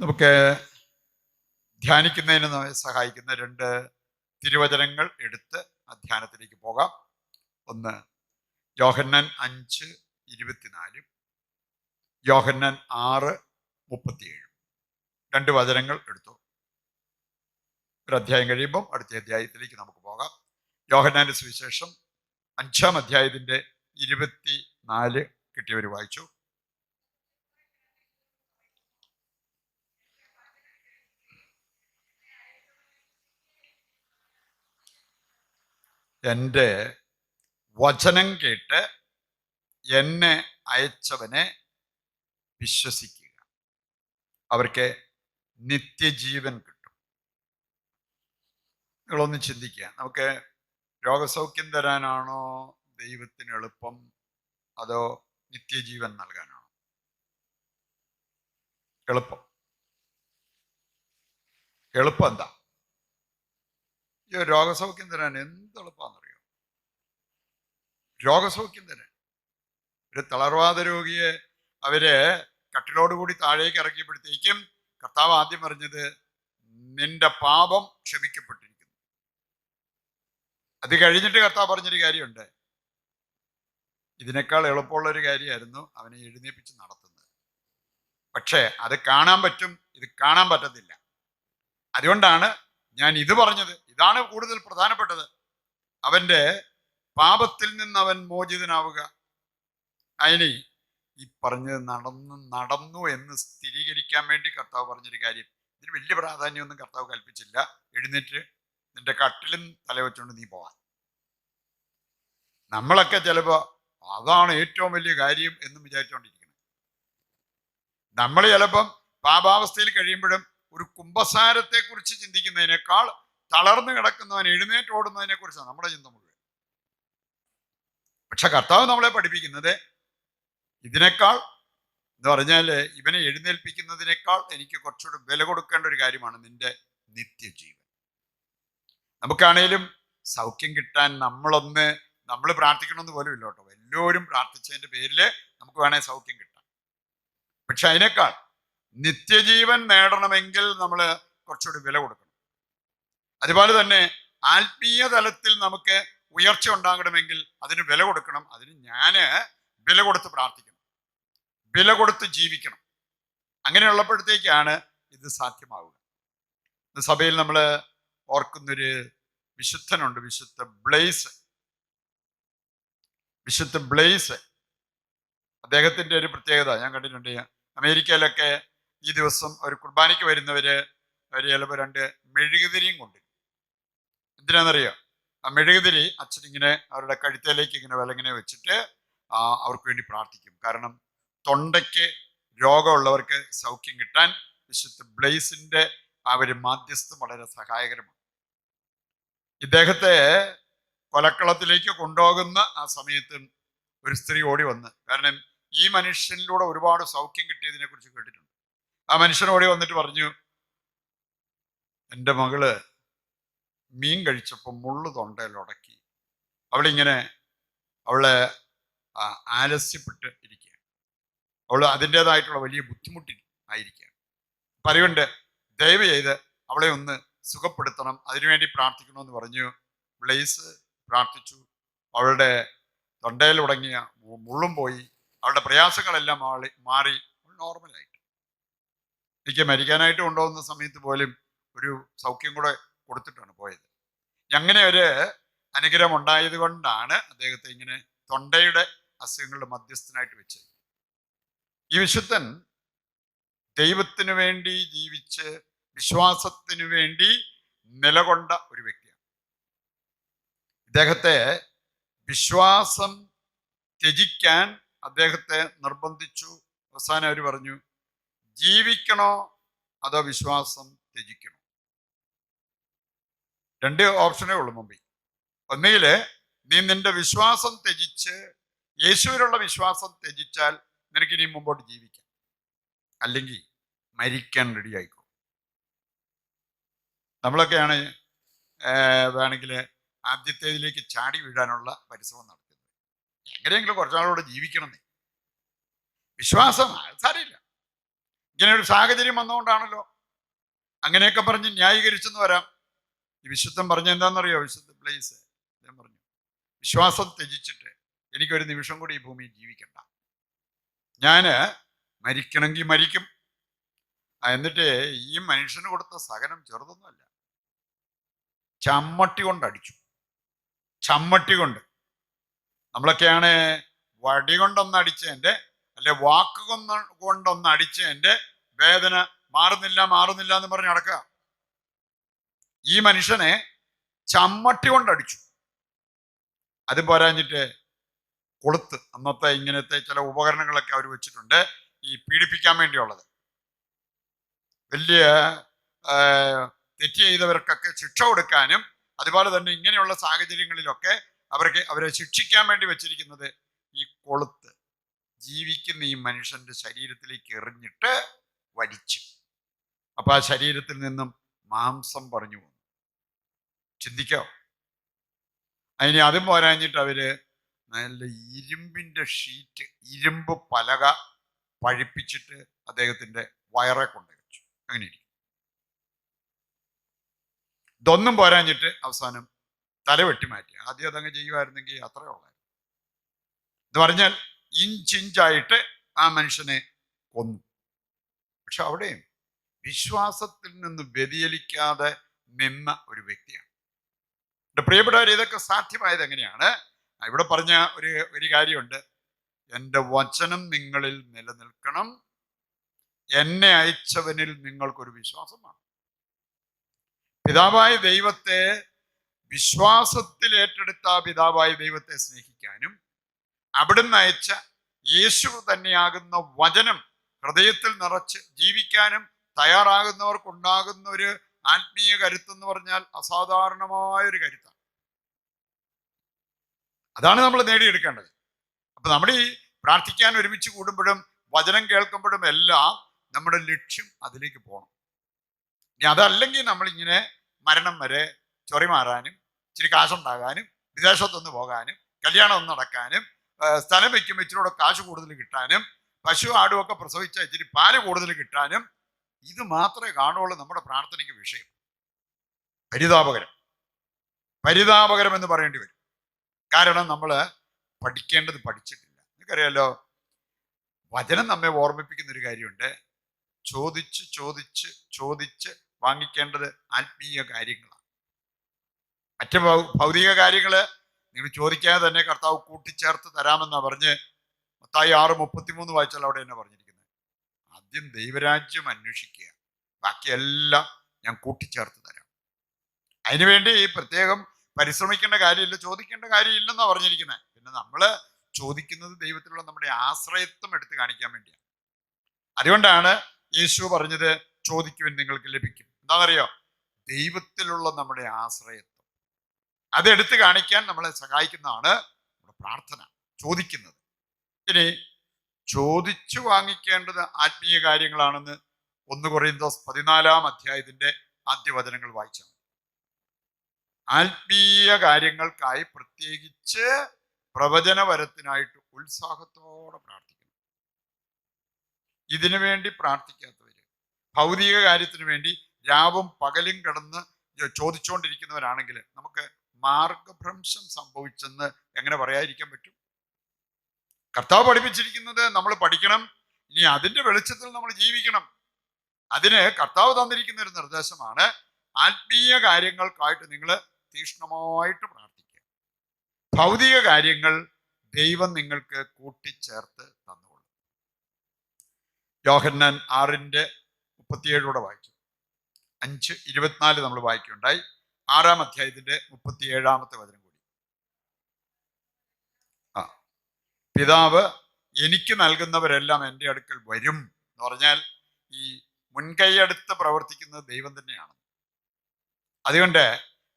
നമുക്ക് ധ്യാനിക്കുന്നതിന് നമ്മെ സഹായിക്കുന്ന രണ്ട് തിരുവചനങ്ങൾ എടുത്ത് ധ്യാനത്തിലേക്ക് പോകാം. ഒന്ന് യോഹന്നാൻ 5:24, യോഹന്നാൻ 6:37. രണ്ട് വചനങ്ങൾ എടുത്തു. ഒരു അധ്യായം കഴിയുമ്പം അടുത്ത അധ്യായത്തിലേക്ക് നമുക്ക് പോകാം. യോഹന്നാന്റെ സുവിശേഷം 5-ാം അധ്യായത്തിന്റെ 24 കിട്ടിയവർ വായിച്ചു. എൻ്റെ വചനം കേട്ട് എന്നെ അയച്ചവനെ വിശ്വസിക്കുക, അവർക്ക് നിത്യജീവൻ കിട്ടും. നിങ്ങളൊന്ന് ചിന്തിക്കുക, നമുക്ക് രോഗസൗഖ്യം തരാനാണോ ദൈവത്തിന് എളുപ്പം, അതോ നിത്യജീവൻ നൽകാനാണോ എളുപ്പം? എളുപ്പം എന്താ? ഈ രോഗസൗഖ്യം തരാൻ എന്ത് എളുപ്പമാണെന്നറിയോ? രോഗസൗഖ്യം തരാൻ ഒരു തളർവാദ രോഗിയെ അവര് കട്ടിലോടുകൂടി താഴേക്ക് ഇറക്കിയപ്പോഴത്തേക്കും കർത്താവ് ആദ്യം പറഞ്ഞത്, നിന്റെ പാപം ക്ഷമിക്കപ്പെട്ടിരിക്കുന്നു. അത് കഴിഞ്ഞിട്ട് കർത്താവ് പറഞ്ഞൊരു കാര്യമുണ്ട്, ഇതിനേക്കാൾ എളുപ്പമുള്ളൊരു കാര്യമായിരുന്നു അവനെ എഴുന്നേൽപ്പിച്ച് നടത്തുന്നത്. പക്ഷേ അത് കാണാൻ പറ്റും, ഇത് കാണാൻ പറ്റത്തില്ല. അതുകൊണ്ടാണ് ഞാൻ ഇത് പറഞ്ഞത്. ഇതാണ് കൂടുതൽ പ്രധാനപ്പെട്ടത്. അവന്റെ പാപത്തിൽ നിന്ന് അവൻ മോചിതനാവുക. അതിന് ഈ പറഞ്ഞത് നടന്നു എന്ന് സ്ഥിരീകരിക്കാൻ വേണ്ടി കർത്താവ് പറഞ്ഞൊരു കാര്യം. ഇതിന് വലിയ പ്രാധാന്യമൊന്നും കർത്താവ് കൽപ്പിച്ചില്ല. എഴുന്നേറ്റ് നിന്റെ കട്ടിലും തലവെച്ചുകൊണ്ട് നീ പോവാൻ. നമ്മളൊക്കെ ചിലപ്പോ അതാണ് ഏറ്റവും വലിയ കാര്യം എന്നും വിചാരിച്ചുകൊണ്ടിരിക്കുന്നത്. നമ്മൾ ചിലപ്പം പാപാവസ്ഥയിൽ കഴിയുമ്പോഴും ഒരു കുംഭസാരത്തെ കുറിച്ച് ചിന്തിക്കുന്നതിനേക്കാൾ തളർന്നു കിടക്കുന്നവൻ എഴുന്നേറ്റ് ഓടുന്നതിനെ കുറിച്ചാണ് നമ്മുടെ ചിന്ത മുഴുവൻ. പക്ഷെ കർത്താവ് നമ്മളെ പഠിപ്പിക്കുന്നത് ഇതിനേക്കാൾ എന്ന് പറഞ്ഞാല് ഇവനെ എഴുന്നേൽപ്പിക്കുന്നതിനേക്കാൾ എനിക്ക് കുറച്ചുകൂടി വില കൊടുക്കേണ്ട ഒരു കാര്യമാണ് നിന്റെ നിത്യജീവൻ. നമുക്കാണേലും സൗഖ്യം കിട്ടാൻ നമ്മൾ പ്രാർത്ഥിക്കണമെന്ന് പോലും ഇല്ല കേട്ടോ. എല്ലാവരും പ്രാർത്ഥിച്ചതിന്റെ പേരില് നമുക്ക് വേണേൽ സൗഖ്യം കിട്ടാം. പക്ഷെ അതിനേക്കാൾ നിത്യജീവൻ നേടണമെങ്കിൽ നമ്മൾ കുറച്ചുകൂടി വില കൊടുക്കണം. അതുപോലെ തന്നെ ആത്മീയ തലത്തിൽ നമുക്ക് ഉയർച്ച ഉണ്ടാകണമെങ്കിൽ അതിന് വില കൊടുക്കണം. അതിന് ഞാന് വില കൊടുത്ത് പ്രാർത്ഥിക്കണം, വില കൊടുത്ത് ജീവിക്കണം. അങ്ങനെയുള്ളപ്പോഴത്തേക്കാണ് ഇത് സാധ്യമാവുക. സഭയിൽ നമ്മൾ ഓർക്കുന്നൊരു വിശുദ്ധനുണ്ട്, വിശുദ്ധ ബ്ലെയ്സ്. അദ്ദേഹത്തിന്റെ ഒരു പ്രത്യേകത ഞാൻ കണ്ടിട്ടുണ്ട്. അമേരിക്കയിലൊക്കെ ഈ ദിവസം ഒരു കുർബാനയ്ക്ക് വരുന്നവര് ചിലപ്പോൾ 2 മെഴുകുതിരിയും കൊണ്ട്. എന്തിനാണെന്നറിയോ? ആ മെഴുകുതിരി അച്ഛനിങ്ങനെ അവരുടെ കഴുത്തേലേക്ക് ഇങ്ങനെ വിലങ്ങനെ വെച്ചിട്ട് അവർക്ക് വേണ്ടി പ്രാർത്ഥിക്കും. കാരണം തൊണ്ടയ്ക്ക് രോഗമുള്ളവർക്ക് സൗഖ്യം കിട്ടാൻ വിശുദ്ധ ബ്ലെയ്സിന്റെ ആ ഒരു മാധ്യസ്ഥം വളരെ സഹായകരമാണ്. ഇദ്ദേഹത്തെ കൊലക്കളത്തിലേക്ക് കൊണ്ടുപോകുന്ന ആ സമയത്ത് ഒരു സ്ത്രീ ഓടി വന്ന്, കാരണം ഈ മനുഷ്യനിലൂടെ ഒരുപാട് സൗഖ്യം കിട്ടിയതിനെ കുറിച്ച് കേട്ടിട്ടുണ്ട്. ആ മനുഷ്യൻ ഓടി വന്നിട്ട് പറഞ്ഞു, എൻ്റെ മകള് മീൻ കഴിച്ചപ്പോൾ മുള്ളു തൊണ്ടയിൽ ഉടക്കി, അവളെ ആലസ്യപ്പെട്ട് ഇരിക്കുക, അവൾ അതിൻ്റെതായിട്ടുള്ള വലിയ ബുദ്ധിമുട്ടി ആയിരിക്കുകയാണ്. അപ്പം അതുകൊണ്ട് ദയവ് ചെയ്ത് അവളെ ഒന്ന് സുഖപ്പെടുത്തണം, അതിനുവേണ്ടി പ്രാർത്ഥിക്കണമെന്ന് പറഞ്ഞു. ബ്ലെയ്സ് പ്രാർത്ഥിച്ചു. അവളുടെ തൊണ്ടയിൽ ഉടങ്ങിയ മുള്ളും പോയി, അവളുടെ പ്രയാസങ്ങളെല്ലാം മാറി നോർമലായിട്ട്. എനിക്ക് മരിക്കാനായിട്ട് കൊണ്ടുപോകുന്ന സമയത്ത് പോലും ഒരു സൗഖ്യം കൂടെ കൊടുത്തിട്ടാണ് പോയത്. അങ്ങനെ ഒരു അനുഗ്രഹം ഉണ്ടായത് കൊണ്ടാണ് അദ്ദേഹത്തെ ഇങ്ങനെ തൊണ്ടയുടെ അസുഖങ്ങളുടെ മധ്യസ്ഥനായിട്ട് വെച്ചത്. ഈ വിശുദ്ധൻ ദൈവത്തിനു വേണ്ടി ജീവിച്ച് വിശ്വാസത്തിനു വേണ്ടി നിലകൊണ്ട ഒരു വ്യക്തിയാണ്. ഇദ്ദേഹത്തെ വിശ്വാസം ത്യജിക്കാൻ അദ്ദേഹത്തെ നിർബന്ധിച്ചു. അവസാനം അവർ പറഞ്ഞു, ജീവിക്കണോ അതോ വിശ്വാസം ത്യജിക്കണോ? 2 ഓപ്ഷനേ ഉള്ളൂ മുമ്പിൽ. ഒന്നുകില് നീ നിന്റെ വിശ്വാസം ത്യജിച്ച് യേശുവിലുള്ള വിശ്വാസം ത്യജിച്ചാൽ നിനക്ക് ഇനി മുമ്പോട്ട് ജീവിക്കാം, അല്ലെങ്കിൽ മരിക്കാൻ റെഡി ആയിക്കോ. നമ്മളൊക്കെയാണ് വേണമെങ്കിൽ ആദ്യത്തേതിലേക്ക് ചാടി വീഴാനുള്ള പരിശ്രമം നടത്തുന്നത്. എങ്ങനെയെങ്കിലും കുറച്ചാളോട് ജീവിക്കണമെന്നേ. വിശ്വാസം സാരമില്ല, ഇങ്ങനെ ഒരു സാഹചര്യം വന്നുകൊണ്ടാണല്ലോ. അങ്ങനെയൊക്കെ പറഞ്ഞ് ന്യായീകരിച്ചെന്ന് വരാം. ഈ വിശുദ്ധൻ പറഞ്ഞ എന്താണെന്നറിയോ? വിശുദ്ധ ബ്ലേസ് ഞാൻ പറഞ്ഞു, വിശ്വാസം ത്യജിച്ചിട്ട് എനിക്കൊരു നിമിഷം കൂടി ഈ ഭൂമിയിൽ ജീവിക്കണ്ട, ഞാന് മരിക്കണമെങ്കിൽ മരിക്കും. എന്നിട്ട് ഈ മനുഷ്യന് കൊടുത്ത സഹനം ചെറുതൊന്നുമല്ല. ചമ്മട്ടി കൊണ്ട് അടിച്ചു, ചമ്മട്ടി കൊണ്ട്. നമ്മളൊക്കെയാണ് വടി കൊണ്ടൊന്ന് അടിച്ചതിൻ്റെ, അല്ലെ വാക്ക് കൊണ്ടൊന്ന് അടിച്ചതിൻ്റെ വേദന മാറുന്നില്ല എന്ന് പറഞ്ഞ് നടക്കുക. ഈ മനുഷ്യനെ ചമ്മട്ടി കൊണ്ട് അടിച്ചു. അത് പോരാഞ്ഞിട്ട് കൊളുത്ത്, അന്നത്തെ ഇങ്ങനത്തെ ചില ഉപകരണങ്ങളൊക്കെ അവർ വെച്ചിട്ടുണ്ട് ഈ പീഡിപ്പിക്കാൻ വേണ്ടിയുള്ളത്. വലിയ തെറ്റ് ചെയ്തവർക്കൊക്കെ ശിക്ഷ കൊടുക്കാനും അതുപോലെ തന്നെ ഇങ്ങനെയുള്ള സാഹചര്യങ്ങളിലൊക്കെ അവരെ ശിക്ഷിക്കാൻ വേണ്ടി വെച്ചിരിക്കുന്നത് ഈ കൊളുത്ത് ജീവിക്കുന്ന ഈ മനുഷ്യന്റെ ശരീരത്തിലേക്ക് എറിഞ്ഞിട്ട് വലിച്ചു. അപ്പൊ ആ ശരീരത്തിൽ നിന്നും മാംസം പറഞ്ഞു വന്നു. ചിന്തിക്കോ? അതിന് അതും പോരാഞ്ഞിട്ട് അവര് നല്ല ഇരുമ്പിന്റെ ഷീറ്റ്, ഇരുമ്പ് പലക പഴിപ്പിച്ചിട്ട് അദ്ദേഹത്തിന്റെ വയറെ കൊണ്ട് വെച്ചു. അങ്ങനെ ഇരിക്കും. ഇതൊന്നും പോരാഞ്ഞിട്ട് അവസാനം തല വെട്ടി മാറ്റി. ആദ്യം അതങ്ങ് ചെയ്യുമായിരുന്നെങ്കിൽ അത്രേ ഉള്ളായിരുന്നു. എന്ന് പറഞ്ഞാൽ ഇഞ്ചിഞ്ചായിട്ട് ആ മനുഷ്യനെ കൊന്നു. പക്ഷെ അവിടെയും വിശ്വാസത്തിൽ നിന്ന് വ്യതിചലിക്കാതെ നിന്ന ഒരു വ്യക്തിയാണ്. എൻ്റെ പ്രിയപ്പെട്ടവർ, ഇതൊക്കെ സാധ്യമായത് എങ്ങനെയാണ്? ഇവിടെ പറഞ്ഞ ഒരു കാര്യമുണ്ട്. എൻ്റെ വചനം നിങ്ങളിൽ നിലനിൽക്കണം, എന്നെ അയച്ചവനിൽ നിങ്ങൾക്കൊരു വിശ്വാസമാണ്. പിതാവായ ദൈവത്തെ വിശ്വാസത്തിൽ ഏറ്റെടുത്ത പിതാവായ ദൈവത്തെ സ്നേഹിക്കാനും അവിടുന്ന് അയച്ച യേശു തന്നെയാകുന്ന വചനം ഹൃദയത്തിൽ നിറച്ച് ജീവിക്കാനും തയ്യാറാകുന്നവർക്കുണ്ടാകുന്ന ഒരു ആത്മീയ കരുത്തെന്ന് പറഞ്ഞാൽ അസാധാരണമായ ഒരു കരുത്താണ്. അതാണ് നമ്മൾ നേടിയെടുക്കേണ്ടത്. അപ്പൊ നമ്മൾ ഈ പ്രാർത്ഥിക്കാൻ ഒരുമിച്ച് കൂടുമ്പോഴും വചനം കേൾക്കുമ്പോഴും എല്ലാം നമ്മുടെ ലക്ഷ്യം അതിലേക്ക് പോകണം. ഇനി അതല്ലെങ്കിൽ നമ്മളിങ്ങനെ മരണം വരെ ചൊറി മാറാനും ഇച്ചിരി കാശുണ്ടാകാനും വിദേശത്തൊന്ന് പോകാനും കല്യാണം ഒന്ന് നടക്കാനും സ്ഥലം വയ്ക്കുമ്പോൾ ഇച്ചിരൂടെ കാശ് കൂടുതൽ കിട്ടാനും പശു ആടുമൊക്കെ പ്രസവിച്ച ഇച്ചിരി പാല് കൂടുതൽ കിട്ടാനും ഇത് മാത്രമേ കാണുള്ളൂ നമ്മുടെ പ്രാർത്ഥനയ്ക്ക് വിഷയം. പരിതാപകരം എന്ന് പറയേണ്ടി വരും. കാരണം നമ്മൾ പഠിക്കേണ്ടത് പഠിച്ചിട്ടില്ല. നിങ്ങൾക്കറിയാലോ, വചനം നമ്മെ ഓർമ്മിപ്പിക്കുന്ന ഒരു കാര്യമുണ്ട്. ചോദിച്ച് ചോദിച്ച് ചോദിച്ച് വാങ്ങിക്കേണ്ടത് ആത്മീയ കാര്യങ്ങളാണ്. മറ്റ് ഭൗതിക കാര്യങ്ങള് നിങ്ങൾ ചോദിക്കാതെ തന്നെ കർത്താവ് കൂട്ടിച്ചേർത്ത് തരാമെന്നാ പറഞ്ഞ് മത്തായി 6:33 വായിച്ചാൽ അവിടെ തന്നെ പറഞ്ഞിരിക്കുന്നത്. ആദ്യം ദൈവരാജ്യം അന്വേഷിക്കുക, ബാക്കിയെല്ലാം ഞാൻ കൂട്ടിച്ചേർത്ത് തരാം. അതിനുവേണ്ടി പ്രത്യേകം പരിശ്രമിക്കേണ്ട കാര്യമില്ല, ചോദിക്കേണ്ട കാര്യമില്ലെന്നാ പറഞ്ഞിരിക്കുന്നത്. പിന്നെ നമ്മള് ചോദിക്കുന്നത് ദൈവത്തിലുള്ള നമ്മുടെ ആശ്രയത്വം എടുത്ത് കാണിക്കാൻ വേണ്ടിയാണ്. അതുകൊണ്ടാണ് യേശു പറഞ്ഞത് ചോദിക്കുവാൻ നിങ്ങൾക്ക് ലഭിക്കും. എന്താണെന്നറിയോ? ദൈവത്തിലുള്ള നമ്മുടെ ആശ്രയത്വം അതെടുത്ത് കാണിക്കാൻ നമ്മളെ സഹായിക്കുന്നതാണ് നമ്മുടെ പ്രാർത്ഥന, ചോദിക്കുന്നത്. ഇനി ചോദിച്ചു വാങ്ങിക്കേണ്ടത് ആത്മീയ കാര്യങ്ങളാണെന്ന് 1 കൊറിന്തോസ് 14-ാം അധ്യായത്തിന്റെ ആദ്യ വചനങ്ങൾ വായിച്ചാൽ മതി. ആത്മീയ കാര്യങ്ങൾക്കായി പ്രത്യേകിച്ച് പ്രവചനവരത്തിനായിട്ട് ഉത്സാഹത്തോടെ പ്രാർത്ഥിക്കണം. ഇതിനു വേണ്ടി പ്രാർത്ഥിക്കാത്തവര്, ഭൗതിക കാര്യത്തിന് വേണ്ടി രാവും പകലും കിടന്ന് ചോദിച്ചുകൊണ്ടിരിക്കുന്നവരാണെങ്കിൽ നമുക്ക് മാർഗഭ്രംശം സംഭവിച്ചെന്ന് എങ്ങനെ പറയാതിരിക്കാൻ പറ്റും? കർത്താവ് പഠിപ്പിച്ചിരിക്കുന്നത് നമ്മൾ പഠിക്കണം, ഇനി അതിന്റെ വെളിച്ചത്തിൽ നമ്മൾ ജീവിക്കണം. അതിന് കർത്താവ് തന്നിരിക്കുന്ന ഒരു നിർദ്ദേശമാണ് ആത്മീയ കാര്യങ്ങൾക്കായിട്ട് നിങ്ങൾ തീക്ഷ്ണമായിട്ട് പ്രാർത്ഥിക്കുക. ഭൗതിക കാര്യങ്ങൾ ദൈവം നിങ്ങൾക്ക് കൂട്ടിച്ചേർത്ത് തന്നുകൊള്ളും. യോഹന്നാൻ 6:37 വായിച്ചു. 5:24 നമ്മൾ വായിക്കുകയുണ്ടായി. 6-ാം അധ്യായത്തിന്റെ 37-ാമത്തെ വചനം കൂടി. പിതാവ് എനിക്ക് നൽകുന്നവരെല്ലാം എൻ്റെ അടുക്കൽ വരും എന്ന് പറഞ്ഞാൽ ഈ മുൻകൈയെടുത്ത് പ്രവർത്തിക്കുന്നത് ദൈവം തന്നെയാണ്. അതുകൊണ്ട്